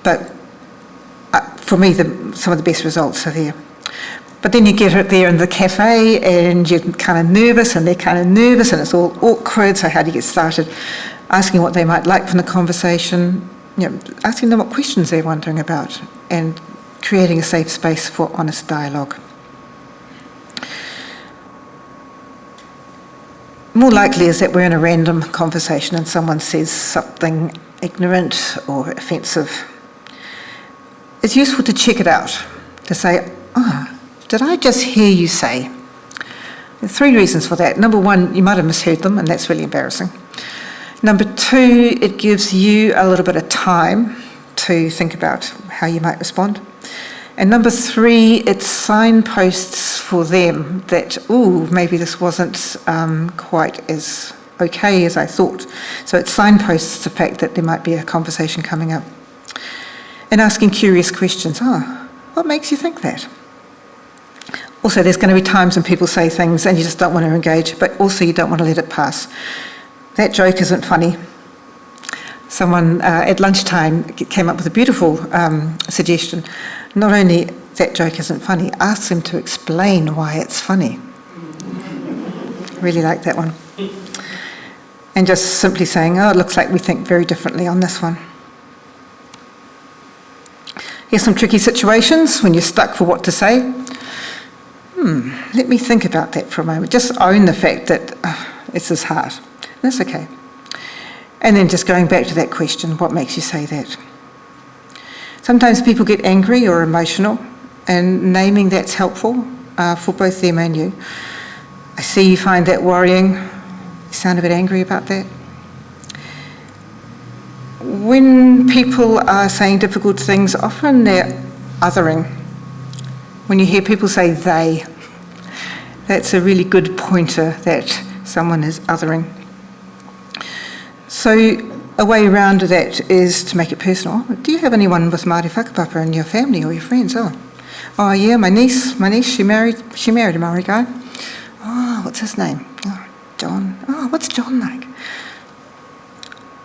but for me, some of the best results are there. But then you get it there in the cafe and you're kind of nervous and they're kind of nervous and it's all awkward, so how do you get started? Asking what they might like from the conversation, asking them what questions they're wondering about and creating a safe space for honest dialogue. More likely is that we're in a random conversation and someone says something ignorant or offensive. It's useful to check it out, to say, did I just hear you say? There are 3 reasons for that. Number 1, you might have misheard them, and that's really embarrassing. Number 2, it gives you a little bit of time to think about how you might respond. And number 3, it signposts for them that, maybe this wasn't quite as okay as I thought. So it signposts the fact that there might be a conversation coming up. And asking curious questions. What makes you think that? Also, there's going to be times when people say things and you just don't want to engage, but also you don't want to let it pass. That joke isn't funny. Someone at lunchtime came up with a beautiful suggestion. Not only that joke isn't funny, ask them to explain why it's funny. Really like that one. And just simply saying, it looks like we think very differently on this one. Here's some tricky situations when you're stuck for what to say. Let me think about that for a moment. Just own the fact that this is hard. That's okay. And then just going back to that question, what makes you say that? Sometimes people get angry or emotional, and naming that's helpful for both them and you. I see you find that worrying. You sound a bit angry about that. When people are saying difficult things, often they're othering. When you hear people say they, that's a really good pointer that someone is othering. So a way around that is to make it personal. Do you have anyone with Māori whakapapa in your family or your friends? Oh yeah, my niece, she married a Maori guy. What's his name? John. What's John like?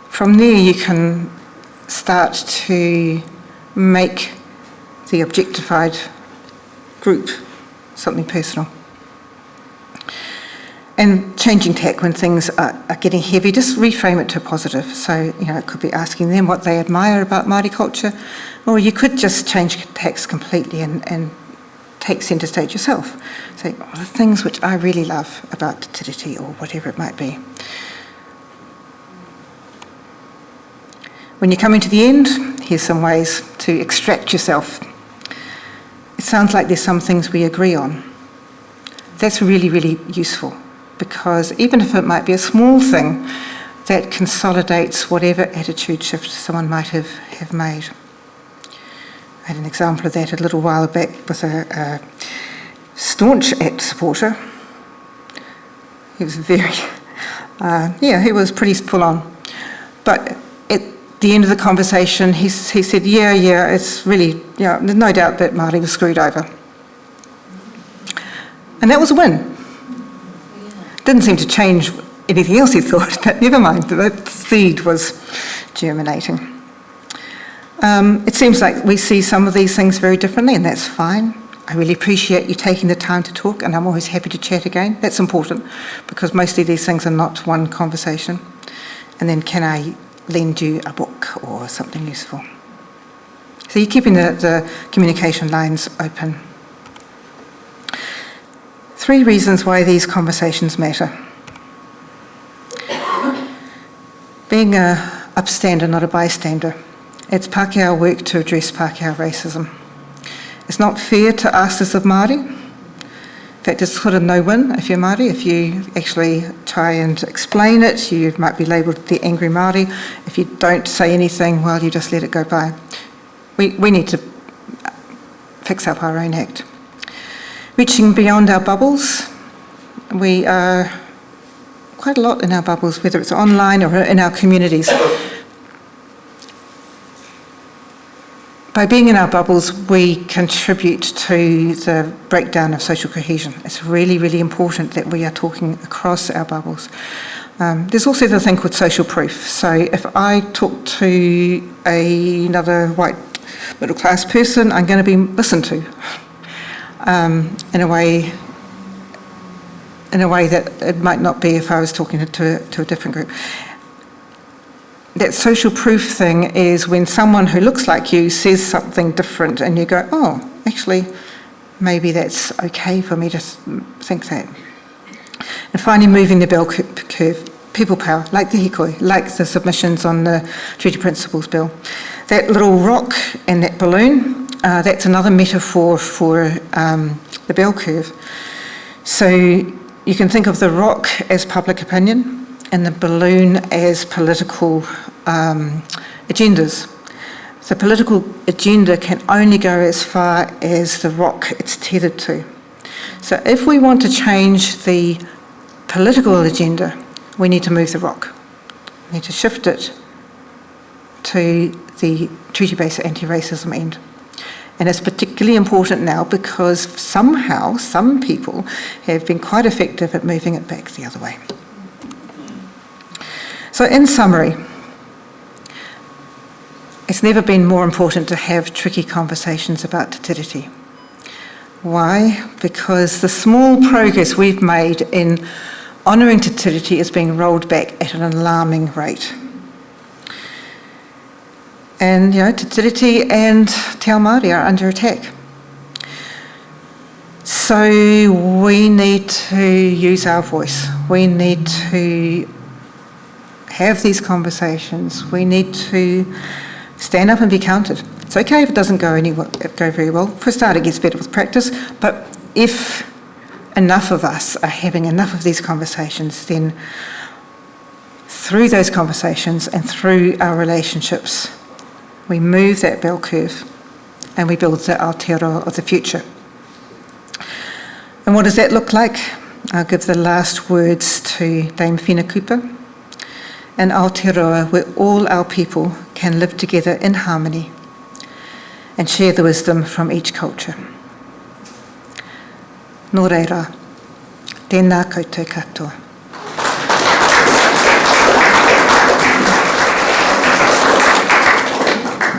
From there you can start to make the objectified group something personal. And changing tack when things are getting heavy, just reframe it to a positive. So, it could be asking them what they admire about Māori culture, or you could just change tacks completely and take centre stage yourself. Say, the things which I really love about Te Tiriti, or whatever it might be. When you're coming to the end, here's some ways to extract yourself. It sounds like there's some things we agree on. That's really, really useful, because even if it might be a small thing, that consolidates whatever attitude shift someone might have made. I had an example of that a little while back with a staunch ACT supporter. He was he was pretty full on. But at the end of the conversation, he said, it's really, there's no doubt that Māori was screwed over. And that was a win. Didn't seem to change anything else he thought, but never mind, that seed was germinating. It seems like we see some of these things very differently, and that's fine. I really appreciate you taking the time to talk, and I'm always happy to chat again. That's important, because mostly these things are not one conversation. And then can I lend you a book or something useful? So you're keeping the communication lines open. 3 reasons why these conversations matter. Being an upstander, not a bystander. It's Pākehā work to address Pākehā racism. It's not fair to us as of Māori. In fact, it's sort of no-win if you're Māori. If you actually try and explain it, you might be labelled the angry Māori. If you don't say anything, well, you just let it go by. We need to fix up our own act. Reaching beyond our bubbles. We are quite a lot in our bubbles, whether it's online or in our communities. By being in our bubbles, we contribute to the breakdown of social cohesion. It's really, really important that we are talking across our bubbles. There's also the thing called social proof. So if I talk to another white middle-class person, I'm going to be listened to in a way that it might not be if I was talking to a different group. That social proof thing is when someone who looks like you says something different and you go, oh, actually, maybe that's okay for me to think that. And finally, moving the bell curve, people power, like the hikoi, like the submissions on the Treaty Principles Bill. That little rock and that balloon, that's another metaphor for the bell curve. So you can think of the rock as public opinion and the balloon as political agendas. The political agenda can only go as far as the rock it's tethered to. So if we want to change the political agenda, we need to move the rock. We need to shift it to the treaty-based anti-racism end. And it's particularly important now because somehow some people have been quite effective at moving it back the other way. So in summary, it's never been more important to have tricky conversations about Te Tiriti. Why? Because the small progress we've made in honouring Te Tiriti is being rolled back at an alarming rate. And, Te Tiriti and Te Ao Māori are under attack. So we need to use our voice. We need to have these conversations. We need to stand up and be counted. It's okay if it doesn't go very well. For a start, it gets better with practice. But if enough of us are having enough of these conversations, then through those conversations and through our relationships, we move that bell curve and we build the Aotearoa of the future. And what does that look like? I'll give the last words to Dame Whina Cooper. An Aotearoa where all our people can live together in harmony and share the wisdom from each culture. Nō reira, tēnā koutou katoa.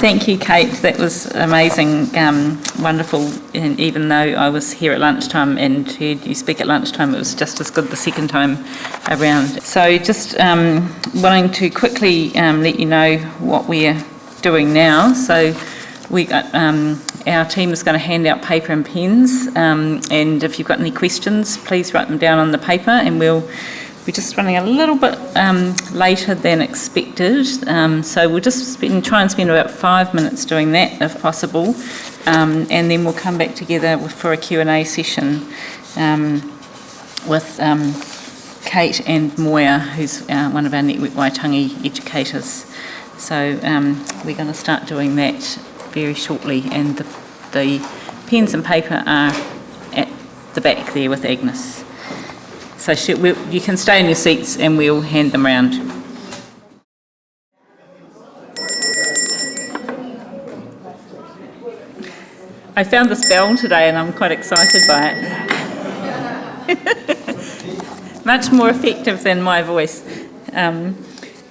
Thank you, Kate. That was amazing, wonderful. And even though I was here at lunchtime and heard you speak at lunchtime, it was just as good the second time around. So just wanting to quickly let you know what we're doing now. So we got our team is going to hand out paper and pens, and if you've got any questions, please write them down on the paper, and we're just running a little bit later than expected, so we'll just try and spend about 5 minutes doing that if possible, and then we'll come back together for a Q&A session with Kate and Moya, who's one of our Network Waitangi educators. So we're going to start doing that very shortly, and the pens and paper are at the back there with Agnes. So you can stay in your seats and we'll hand them round. I found this bell today and I'm quite excited by it. Much more effective than my voice.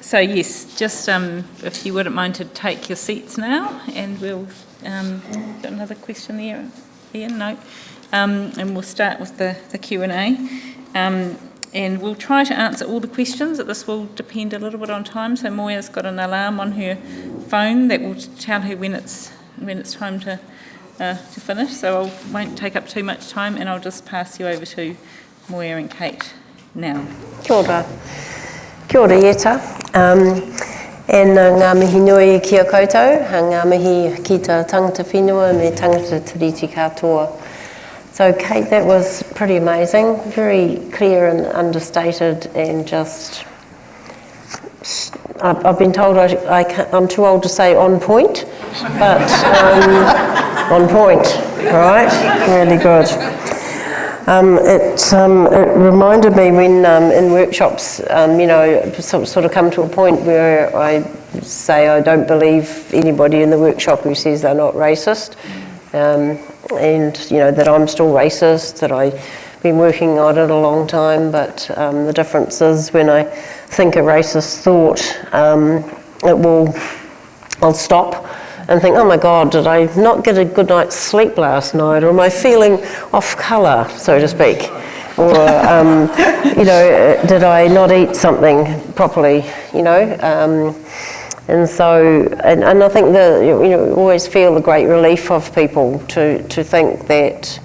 So yes, just if you wouldn't mind to take your seats now, and we'll, got another question there, Ian? No. And we'll start with the Q&A. And we'll try to answer all the questions. This will depend a little bit on time. So Moya's got an alarm on her phone that will tell her when it's when it's time to finish, so I won't take up too much time, and I'll just pass you over to Moya and Kate now. Kia ora. Kia ora ieta. E ngā mihi nui ki a koutou, ngā mihi ki ta tangata whenua me tangata tiriti katoa. So Kate, that was pretty amazing, very clear and understated, and just, I've been told I'm too old to say on point, but on point, right? Really good. It reminded me when in workshops, you know, sort of come to a point where I say I don't believe anybody in the workshop who says they're not racist, and you know that I'm still racist, that I've been working on it a long time, but the difference is when I think a racist thought, I'll stop and think, oh my God, did I not get a good night's sleep last night, or am I feeling off colour, so to speak? Or, you know, did I not eat something properly, you know? And so, and I think that, you know, always feel the great relief of people to think that,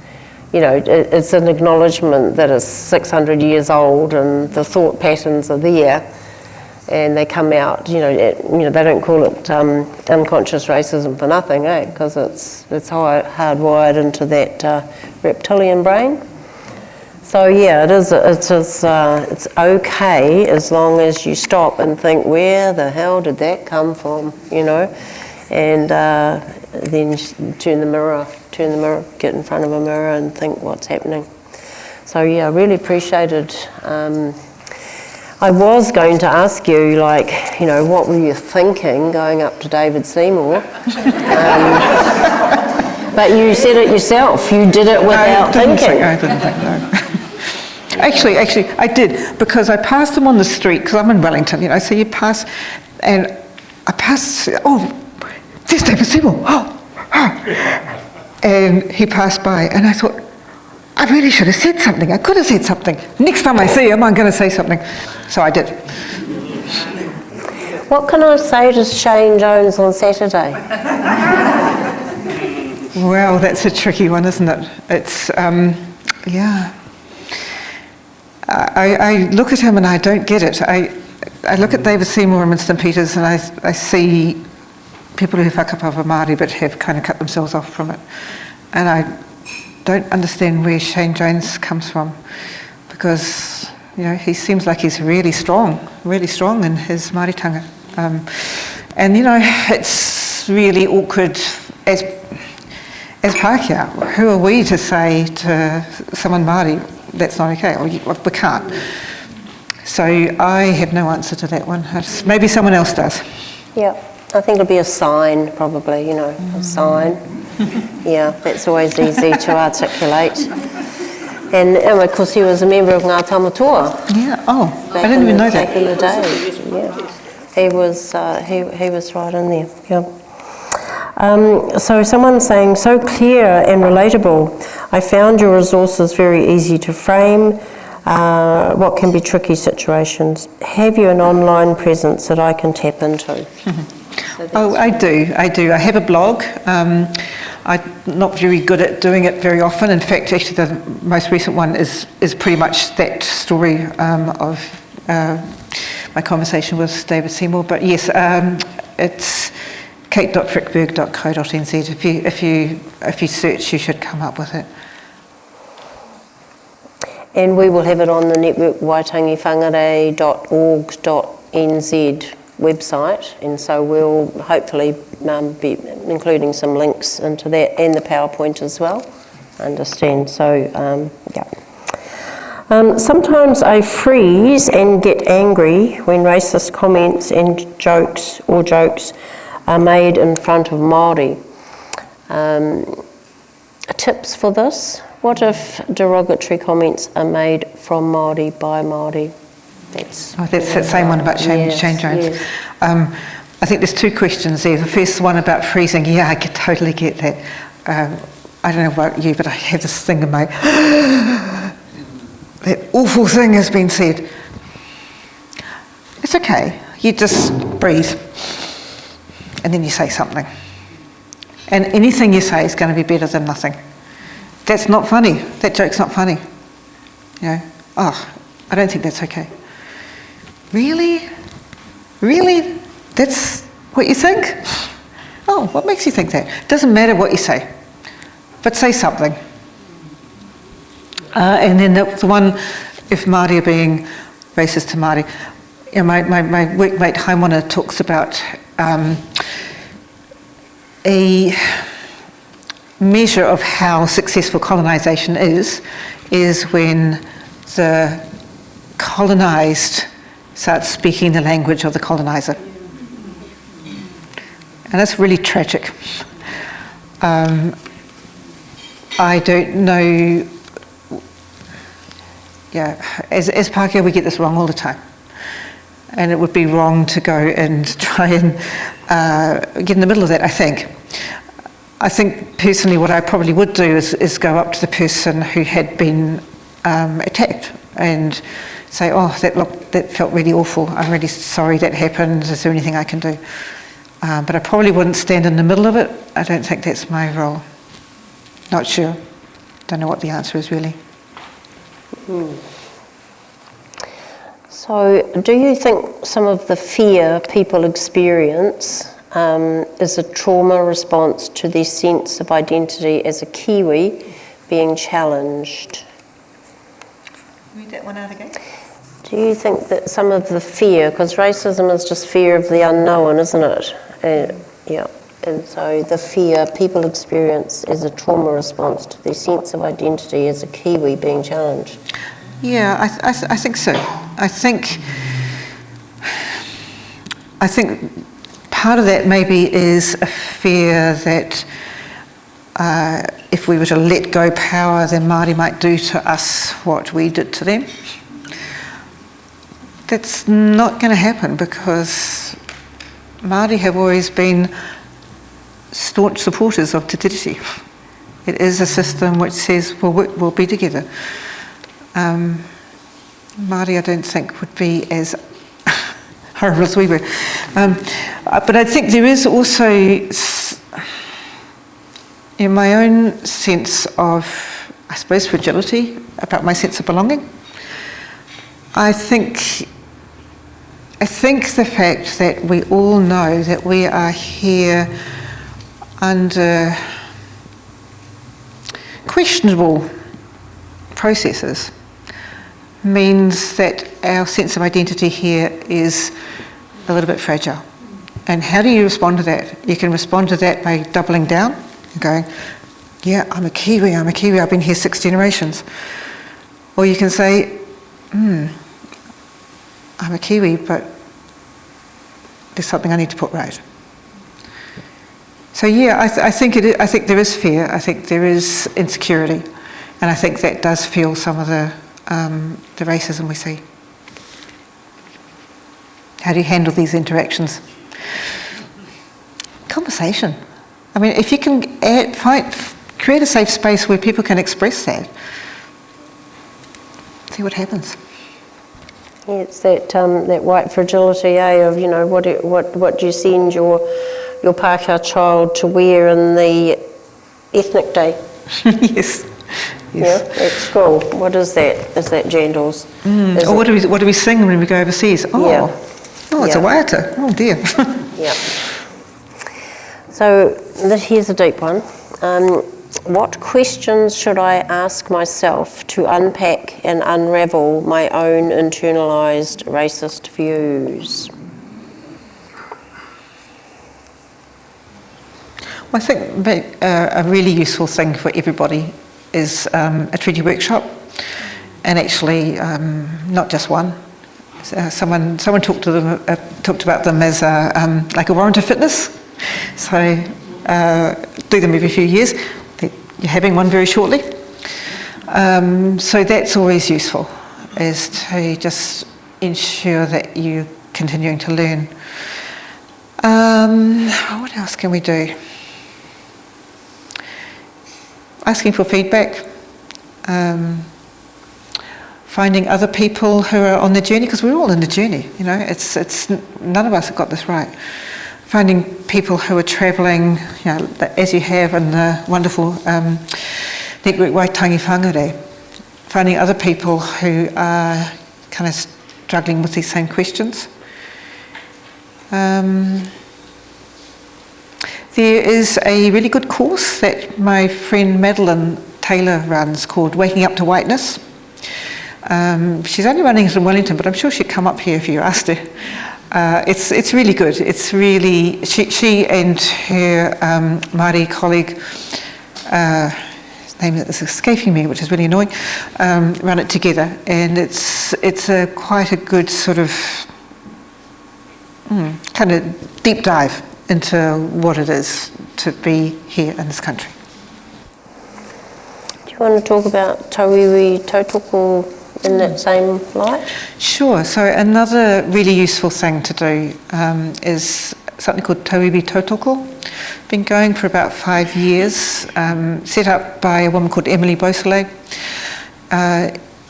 you know, it's an acknowledgement that it's 600 years old and the thought patterns are there. And they come out, you know, they don't call it unconscious racism for nothing, eh? Because it's hardwired into that reptilian brain. So yeah, it's okay as long as you stop and think, where the hell did that come from, you know? And then turn the mirror, get in front of a mirror and think what's happening. So yeah, I really appreciated. I was going to ask you, like, you know, what were you thinking going up to David Seymour? But you said it yourself. You did it without thinking. I didn't think, no. Actually, I did, because I passed him on the street, because I'm in Wellington, you know, so you pass, and I passed, oh, there's David Seymour, and he passed by, and I thought, I really should have said something. I could have said something. Next time I see him, I'm going to say something. So I did. What can I say to Shane Jones on Saturday? Well, that's a tricky one, isn't it? It's, yeah. I look at him and I don't get it. I look at David Seymour and St Peters and I see people who whakapapa Māori but have kind of cut themselves off from it. And I don't understand where Shane Jones comes from, because, you know, he seems like he's really strong in his Māoritanga. And, you know, it's really awkward as Pākehā. Who are we to say to someone Māori, that's not okay, or we can't. So I have no answer to that one. Maybe someone else does. Yeah, I think it'll be a sign, probably, you know, a sign. Yeah, that's always easy to articulate. And of course he was a member of Ngā Tamatoa. Yeah, I didn't even know that. Back in the day, yeah. He was right in there, yeah. So someone's saying, so clear and relatable. I found your resources very easy to frame what can be tricky situations. Have you an online presence that I can tap into? Oh, I do. I have a blog. I'm not very good at doing it very often. In fact, actually the most recent one is pretty much that story of my conversation with David Seymour. But yes, it's kate.frykberg.co.nz. If you search, you should come up with it. And we will have it on the Network Waitangi Whangārei.org.nz website, and so we'll hopefully be including some links into that and the PowerPoint as well. I understand. So yeah. Sometimes I freeze and get angry when racist comments and jokes are made in front of Māori. Tips for this? What if derogatory comments are made from Māori by Māori? That's that same one about Shane Jones. Yes. I think there's two questions there. The first one about freezing, yeah, I totally get that. I don't know about you, but I have this thing in my... that awful thing has been said. It's okay. You just breathe. And then you say something. And anything you say is going to be better than nothing. That's not funny. That joke's not funny. You know, oh, I don't think that's okay. Really? Really? That's what you think? Oh, what makes you think that? Doesn't matter what you say, but say something. And then the one, if Māori are being racist to Māori, you know, my workmate Haimona talks about a measure of how successful colonisation is when the colonised starts speaking the language of the coloniser. And that's really tragic. I don't know, yeah, as Pākehā we get this wrong all the time. And it would be wrong to go and try and get in the middle of that, I think. I think personally what I probably would do is go up to the person who had been attacked and say, oh, that felt really awful. I'm really sorry that happened. Is there anything I can do? But I probably wouldn't stand in the middle of it. I don't think that's my role. Not sure. Don't know what the answer is really. So, do you think some of the fear people experience is a trauma response to their sense of identity as a Kiwi being challenged? Read that one out again. Do you think that some of the fear, because racism is just fear of the unknown, isn't it? Yeah, and so the fear people experience is a trauma response to their sense of identity as a Kiwi being challenged? Yeah, I think so. I think part of that maybe is a fear that if we were to let go power, then Māori might do to us what we did to them. That's not going to happen because Māori have always been staunch supporters of Te Tiriti. It is a system which says we'll be together. Māori I don't think would be as horrible as we were. But I think there is also in my own sense of, I suppose, fragility about my sense of belonging. I think the fact that we all know that we are here under questionable processes means that our sense of identity here is a little bit fragile. And how do you respond to that? You can respond to that by doubling down and going, yeah, I'm a Kiwi, I've been here 6 generations. Or you can say, I'm a Kiwi, but there's something I need to put right. So yeah, I think there is fear, I think there is insecurity, and I think that does fuel some of the racism we see. How do you handle these interactions? Conversation. I mean, if you can create a safe space where people can express that, see what happens. Yeah, it's that white fragility, of what do you send your Pākehā child to wear in the ethnic day? Yes. Yeah, at school. What is that? Is that Jandals? Or what do we sing when we go overseas? Oh, yeah. It's a waiata. Oh dear. Yeah. So here's a deep one. What questions should I ask myself to unpack and unravel my own internalised racist views? Well, I think a really useful thing for everybody is a treaty workshop, and actually not just one. Someone talked about them as like a warrant of fitness. So do them every few years. You're having one very shortly. So that's always useful, is to just ensure that you're continuing to learn. What else can we do? Asking for feedback. Finding other people who are on the journey, because we're all in the journey, it's none of us have got this right. finding people who are travelling, as you have in the wonderful Network Waitangi Whangārei, finding other people who are kind of struggling with these same questions. There is a really good course that my friend Madeline Taylor runs called Waking Up to Whiteness. She's only running it in Wellington, but I'm sure she'd come up here if you asked her. It's really good. It's really, she and her Māori colleague, his name is escaping me, which is really annoying, run it together, and it's quite a good sort of kind of deep dive into what it is to be here in this country. Do you want to talk about tauiwi tautoko in that same light? Sure. So another really useful thing to do is something called tauiwi tautoko. Been going for about 5 years, set up by a woman called Emily Beausoleil.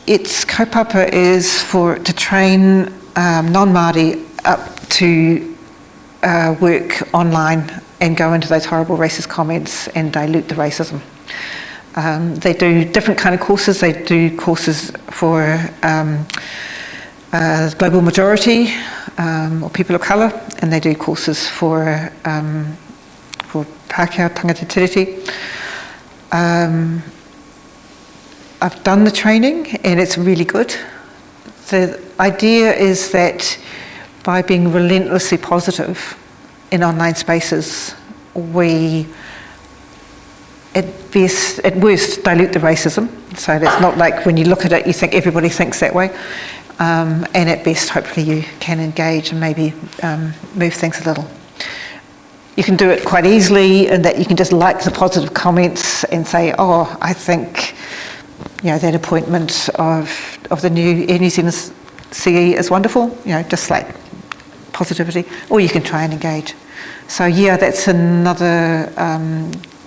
Its kaupapa is to train non-Māori up to work online and go into those horrible racist comments and dilute the racism. They do different kind of courses. They do courses for global majority or people of colour, and they do courses for Pākehā, Tangata Tiriti. I've done the training and it's really good. The idea is that by being relentlessly positive in online spaces, we at worst dilute the racism. So it's not like when you look at it you think everybody thinks that way, and at best hopefully you can engage and maybe move things a little. You can do it quite easily in that you can just like the positive comments and say, oh, I think that appointment of the new New Zealand CE is wonderful, just like positivity, or you can try and engage. So that's another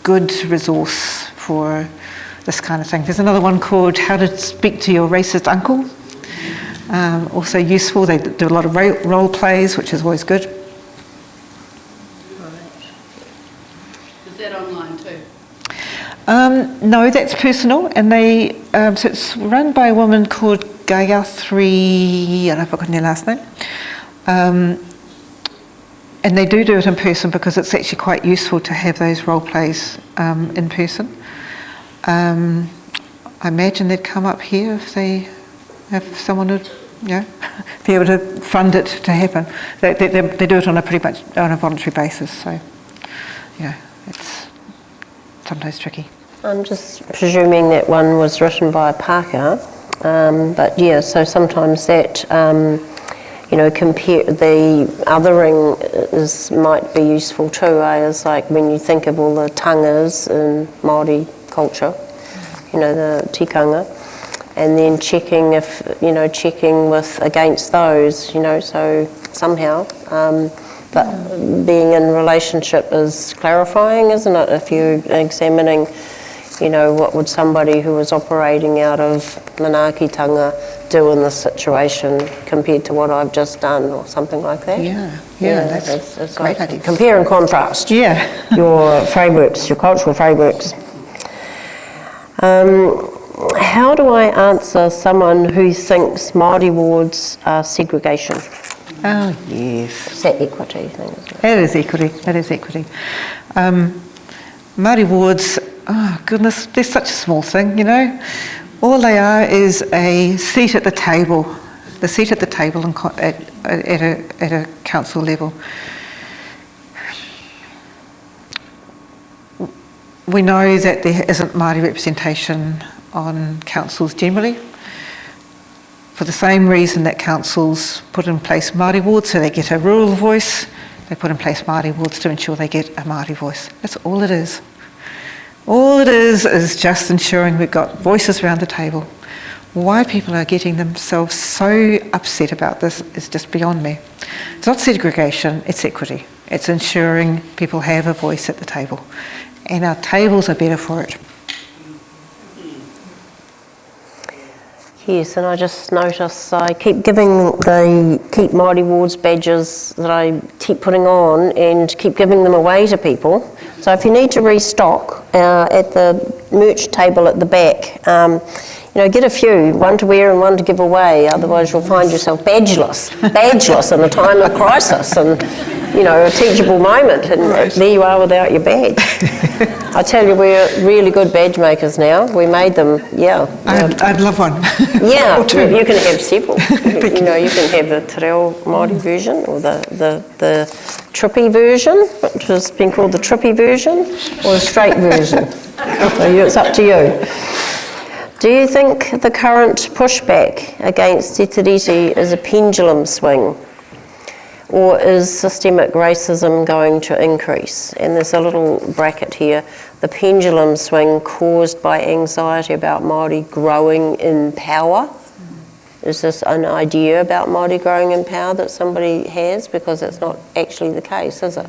good resource for this kind of thing. There's another one called How to Speak to Your Racist Uncle. Also useful. They do a lot of role plays, which is always good. Is that online too? No, that's personal, and so it's run by a woman called Gayatri, and I've forgotten her last name. And they do it in person because it's actually quite useful to have those role plays in person. I imagine they'd come up here if someone would, be able to fund it to happen. They do it on pretty much on a voluntary basis, so it's sometimes tricky. I'm just presuming that one was written by a Pākehā, but so sometimes that compare the othering might be useful too. As like when you think of all the tangas in Māori culture, the tikanga, and then checking with against those, so somehow. But being in relationship is clarifying, isn't it? If you're examining, what would somebody who was operating out of manaakitanga do in this situation compared to what I've just done, or something like that? That's a great idea. Compare and contrast your frameworks, your cultural frameworks. How do I answer someone who thinks Māori wards are segregation? Oh, yes. It's that equity thing, isn't it? It is equity. Māori wards, oh goodness, they're such a small thing, All they are is a seat at the table, at a council level. We know that there isn't Māori representation on councils generally, for the same reason that councils put in place Māori wards so they get a rural voice. They put in place Māori wards to ensure they get a Māori voice. That's all it is. All it is just ensuring we've got voices around the table. Why people are getting themselves so upset about this is just beyond me. It's not segregation, it's equity. It's ensuring people have a voice at the table. And our tables are better for it. Yes, and I just notice I keep giving the Keep Māori Wards badges that I keep putting on and keep giving them away to people. So if you need to restock at the merch table at the back, get a few, one to wear and one to give away, otherwise you'll find yourself badgeless in a time of crisis and, a teachable moment, and there you are without your badge. I tell you, we're really good badge makers now. We made them, I'd love one. Yeah, you can have several. You can have the Te Ao Māori version or the trippy version, which has been called the trippy version, or the straight version. So it's up to you. Do you think the current pushback against Te Tiriti is a pendulum swing, or is systemic racism going to increase? And there's a little bracket here, the pendulum swing caused by anxiety about Māori growing in power. Is this an idea about Māori growing in power that somebody has? Because it's not actually the case, is it?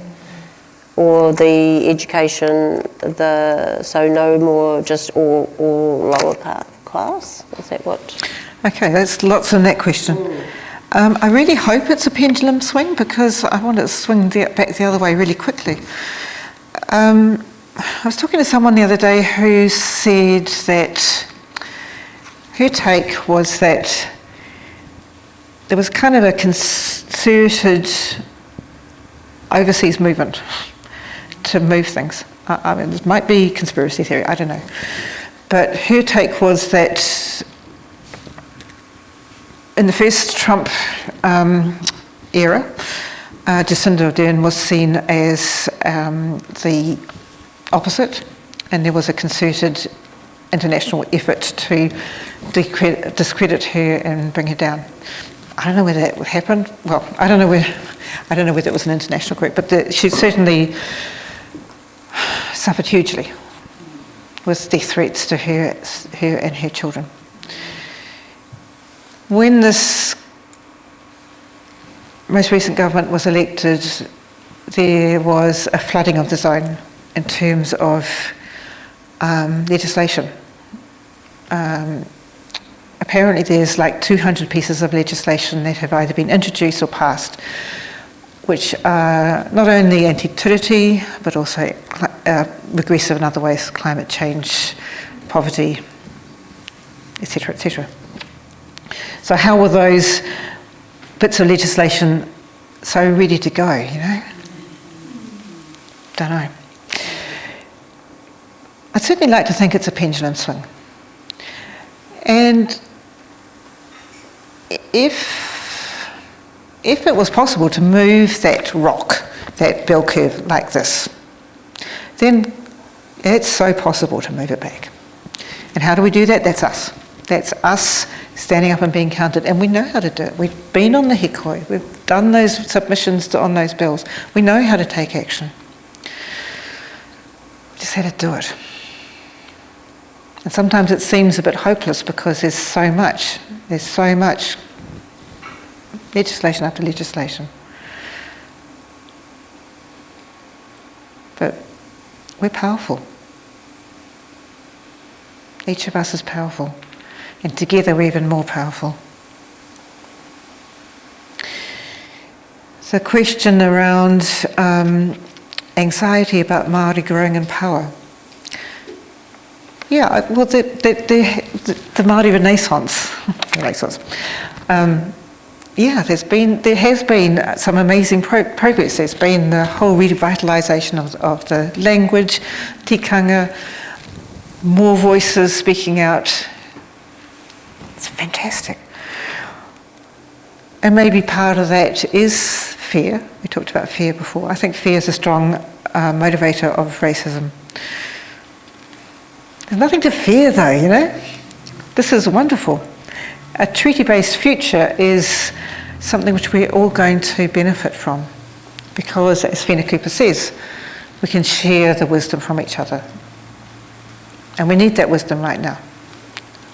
Or the education, so no more just all lower class? Is that what? Okay, there's lots in that question. I really hope it's a pendulum swing, because I want it to swing back the other way really quickly. I was talking to someone the other day who said that her take was that there was kind of a concerted overseas movement to move things. I mean, it might be conspiracy theory, I don't know. But her take was that in the first Trump era, Jacinda Ardern was seen as the opposite, and there was a concerted international effort to discredit her and bring her down. I don't know whether that happened. Well, I don't know whether it was an international group, but she certainly suffered hugely with death threats to her and her children. When this most recent government was elected, there was a flooding of the zone in terms of legislation. Apparently there's like 200 pieces of legislation that have either been introduced or passed, which are not only anti-Tiriti, but also regressive in other ways, climate change, poverty, etc., etc. So how were those bits of legislation so ready to go, Don't know. I'd certainly like to think it's a pendulum swing. And if it was possible to move that rock, that bell curve like this, then it's so possible to move it back. And how do we do that? That's us. That's us standing up and being counted, and we know how to do it. We've been on the hikoi, we've done those submissions on those bills. We know how to take action. We just had to do it. And sometimes it seems a bit hopeless because there's so much legislation after legislation. But we're powerful. Each of us is powerful. And together we're even more powerful. So, question around anxiety about Māori growing in power. Yeah, well, the Māori Renaissance. There has been some amazing progress. There's been the whole revitalisation of the language, tikanga, more voices speaking out. It's fantastic. And maybe part of that is fear. We talked about fear before. I think fear is a strong motivator of racism. There's nothing to fear though, This is wonderful. A treaty-based future is something which we're all going to benefit from, because, as Whina Cooper says, we can share the wisdom from each other. And we need that wisdom right now.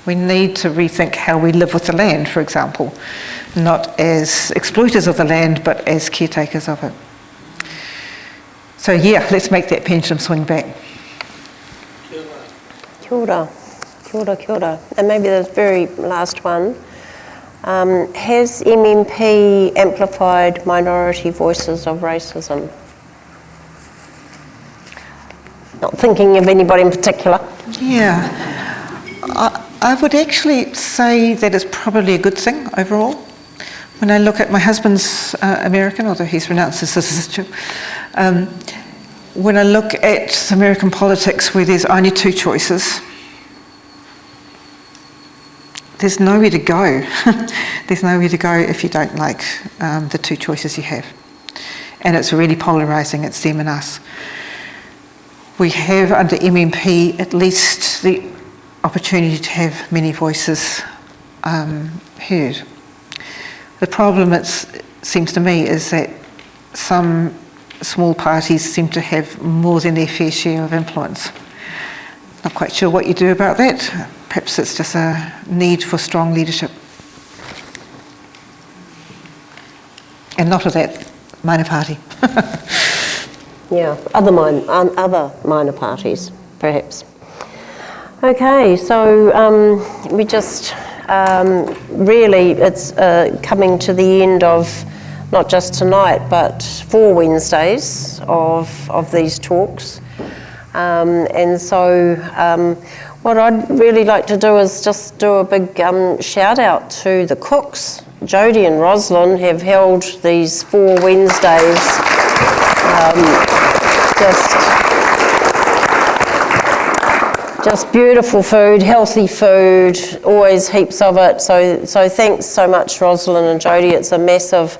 We need to rethink how we live with the land, for example, not as exploiters of the land, but as caretakers of it. So yeah, let's make that pendulum swing back. Kia ora. Kia Kia ora, kia ora. And maybe the very last one. Has MMP amplified minority voices of racism? Not thinking of anybody in particular. Yeah, I would actually say that it's probably a good thing overall. When I look at my husband's American, although he's renounced his citizenship, when I look at American politics where there's only two choices, there's nowhere to go. There's nowhere to go if you don't like the two choices you have. And it's really polarising, it's them and us. We have under MMP at least the opportunity to have many voices heard. The problem, it seems to me, is that some small parties seem to have more than their fair share of influence. Not quite sure what you do about that. Perhaps it's just a need for strong leadership. And not of that minor party. Yeah, other minor parties, perhaps. Okay, so we just really, it's coming to the end of not just tonight, but 4 Wednesdays of these talks. And so what I'd really like to do is just do a big shout out to the cooks. Jodie and Roslyn have held these 4 Wednesdays, just beautiful food, healthy food, always heaps of it. So thanks so much, Roslyn and Jodie. It's a massive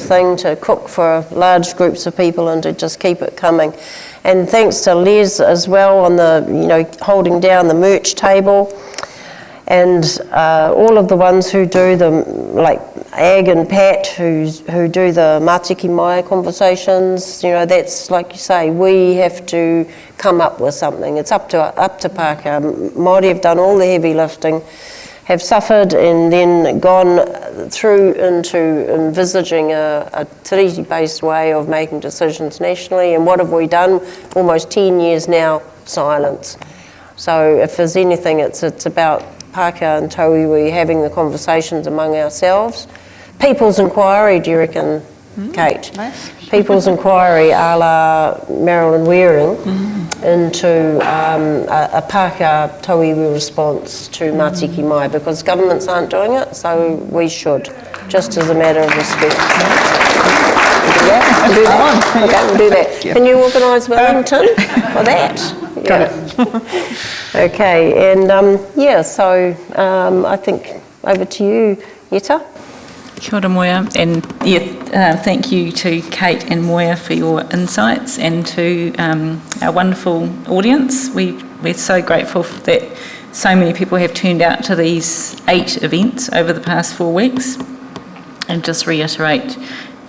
thing to cook for large groups of people and to just keep it coming. And thanks to Les as well on the, holding down the merch table. And all of the ones who do like Ag and Pat, who do the Mātiki Mai conversations, that's like you say, we have to come up with something. It's up to Pākehā. Māori have done all the heavy lifting, have suffered and then gone through into envisaging a Tiriti-based way of making decisions nationally. And what have we done? Almost 10 years now, silence. So if there's anything, it's about Pākehā and Tauiwi having the conversations among ourselves. People's inquiry, do you reckon, Kate? Nice. People's inquiry a la Marilyn Waring into a Pākehā Tauiwi response to Mātiki Mai, because governments aren't doing it, so we should, just as a matter of respect. Do that? Okay, we'll do that. Can you organise Wellington for that? Got it. Okay, and so I think over to you, Yeta. Kia ora Moya, and thank you to Kate and Moya for your insights, and to our wonderful audience. We're so grateful that so many people have turned out to these 8 events over the past 4 weeks, and just reiterate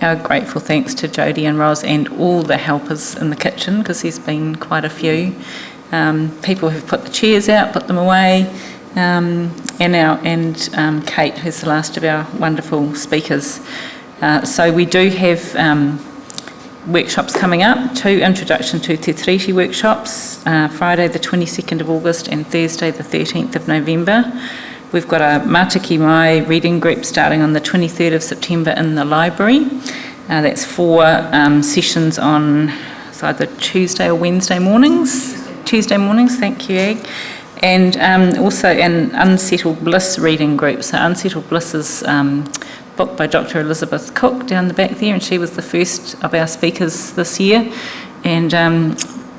our grateful thanks to Jodie and Ros and all the helpers in the kitchen, because there's been quite a few. People who've put the chairs out, put them away, and Kate, who's the last of our wonderful speakers. So we do have workshops coming up, 2 Introduction to Te Tiriti workshops, Friday the 22nd of August and Thursday the 13th of November. We've got a Mātiki Mai reading group starting on the 23rd of September in the library. That's 4 sessions on either Tuesday or Wednesday mornings. Tuesday mornings, thank you, Ag. And also an Unsettled Bliss reading group. So Unsettled Bliss is book by Dr. Elizabeth Cook down the back there, and she was the first of our speakers this year. And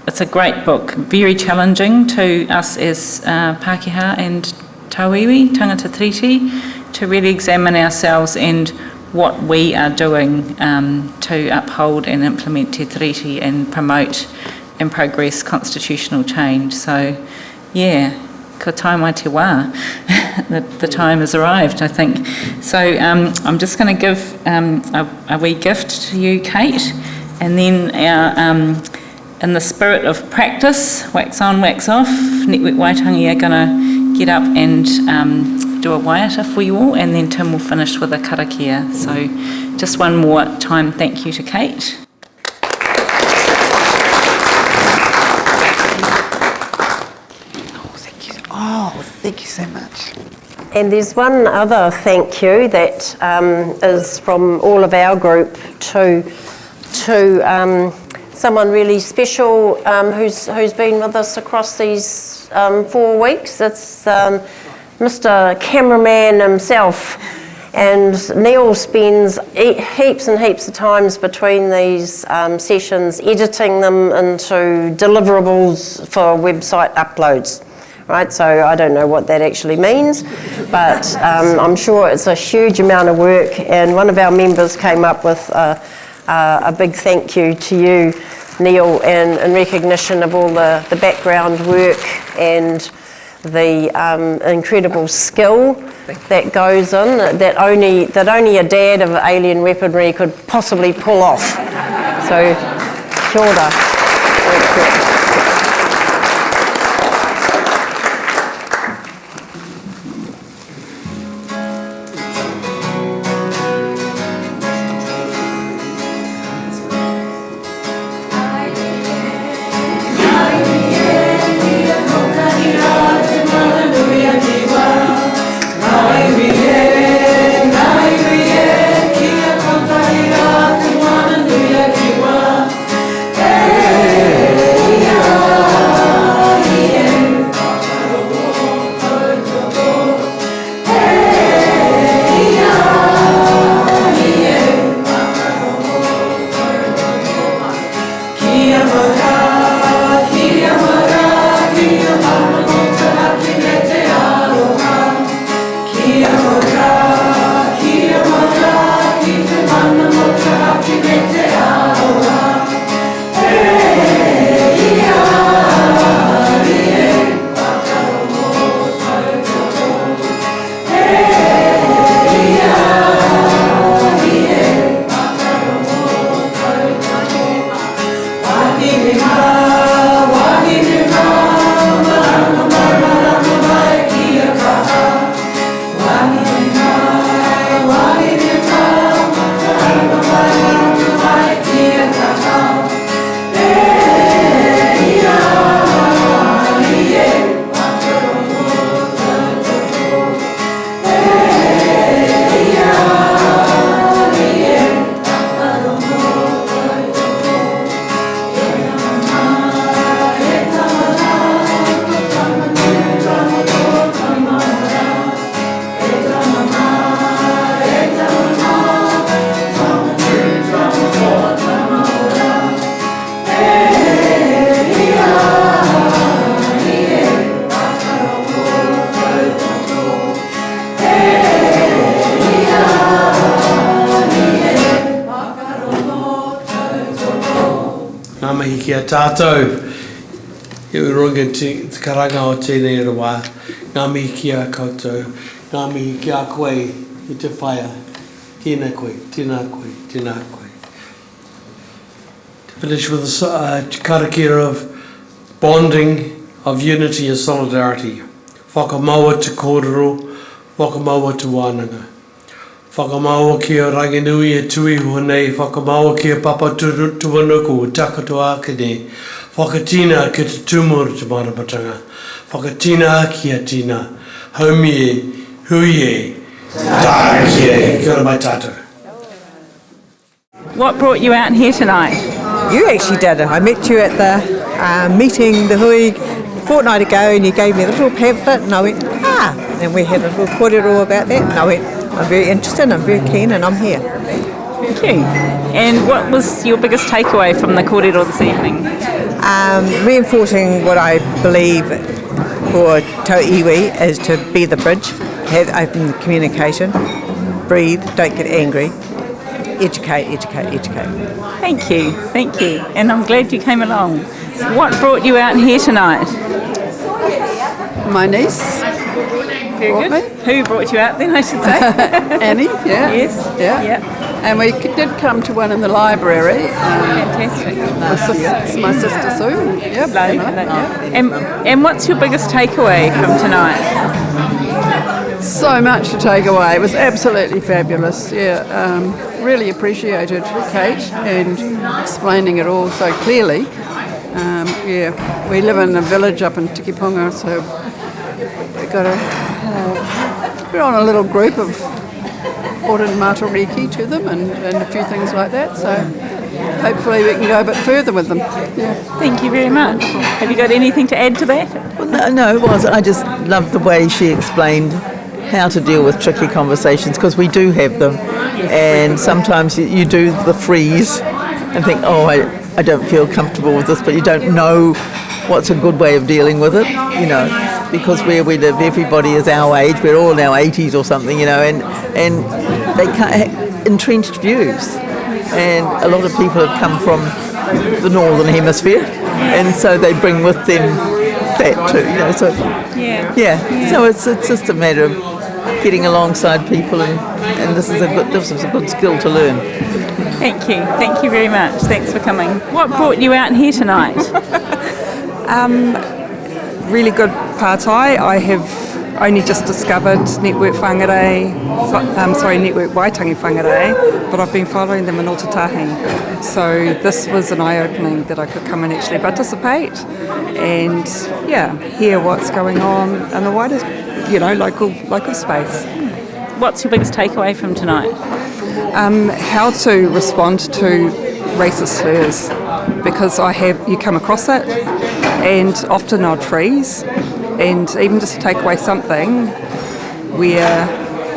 it's a great book, very challenging to us as Pākehā and Tauiwi, Tangata Tiriti, to really examine ourselves and what we are doing to uphold and implement Te Tiriti and promote and progress constitutional change. So, ka tai mai te wā. The time has arrived, I think. So I'm just going to give a wee gift to you, Kate, and then our, in the spirit of practice, wax on, wax off, Network Waitangi are going to get up and do a waiata for you all, and then Tim will finish with a karakia. So just one more time, thank you to Kate. Oh, Thank you so much. And there's one other thank you that is from all of our group to someone really special who's been with us across these 4 weeks. It's Mr. Cameraman himself. And Neil spends heaps and heaps of times between these sessions editing them into deliverables for website uploads. Right, so I don't know what that actually means, but I'm sure it's a huge amount of work, and one of our members came up with a big thank you to you, Neil, in recognition of all the background work and the incredible skill that goes in that only a dad of alien weaponry could possibly pull off. So, kia ora. Kia tātou, e uronga te karanga o tēnei rawa, ngā mihi kia koutou, ngā mihi kia koe i te whaia, tēnā koe, tēnā koe, tēnā koe. To finish with a karakia of bonding, of unity and solidarity. Whakamaua te kōrero, whakamaua te wānanga. Whakamaua kia ranginui e tui honei, whakamaua kia papa tuanuku, takatoa kene, whakatina ki te tūmuru te maramatanga, whakatina kia tina, haumi e, hui e, tākia, kia ora mai tātou. What brought you out here tonight? You actually did it. I met you at the meeting, the hui, a fortnight ago, and you gave me a little pamphlet, and I went, and we had a little kōrero about that, and I went, I'm very interested, I'm very keen, and I'm here. Thank you. And what was your biggest takeaway from the kōrero this evening? Reinforcing what I believe for tau iwi is to be the bridge, have open communication, breathe, don't get angry, educate, educate, educate. Thank you, thank you. And I'm glad you came along. What brought you out here tonight? My niece. Very good. Who brought you out then, I should say? Annie, yeah. Yes. Yeah. And we did come to one in the library. Fantastic. My sister Sue. Yep. And what's your biggest takeaway from tonight? So much to take away. It was absolutely fabulous. Yeah. Really appreciated Kate and explaining it all so clearly. We live in a village up in Tikipunga, so got we're on a little group of ordered matariki to them and a few things like that. So hopefully we can go a bit further with them. Yeah. Thank you very much. Have you got anything to add to that? Well, no, it wasn't. I just loved the way she explained how to deal with tricky conversations, because we do have them, and sometimes you do the freeze and think, oh, I don't feel comfortable with this, but you don't know what's a good way of dealing with it, you know, because where we live, everybody is our age, we're all in our 80s or something, you know, and they can't have entrenched views, and a lot of people have come from the northern hemisphere, and so they bring with them that too, you know, so so it's just a matter of getting alongside people, and this is a good skill to learn. Thank you very much. Thanks for coming. What brought you out here tonight? Really good pātai. I have only just discovered Network Waitangi Whangārei, but I've been following them in Otatahi. So this was an eye-opening that I could come and actually participate and hear what's going on in the wider, local space. What's your biggest takeaway from tonight? How to respond to racist slurs, because you come across it, and often I'd freeze, and even just take away something where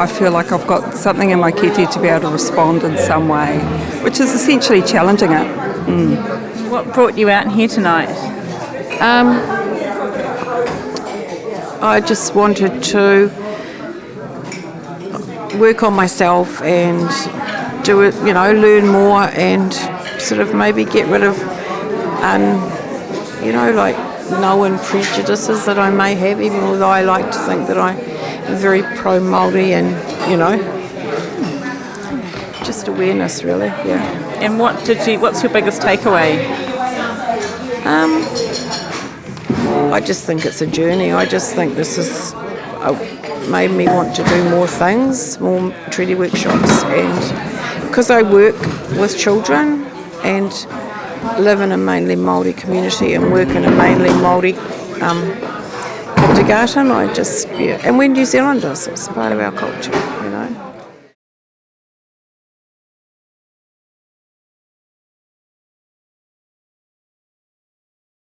I feel like I've got something in my kete to be able to respond in some way, which is essentially challenging it. What brought you out here tonight? I just wanted to work on myself and do it, learn more and sort of maybe get rid of, known prejudices that I may have, even although I like to think that I'm very pro-Māori and, just awareness really, yeah. And what's your biggest takeaway? I just think it's a journey. I just think this has made me want to do more things, more treaty workshops, and because I work with children and live in a mainly Māori community and work in a mainly Māori kindergarten, and we're New Zealanders, it's part of our culture.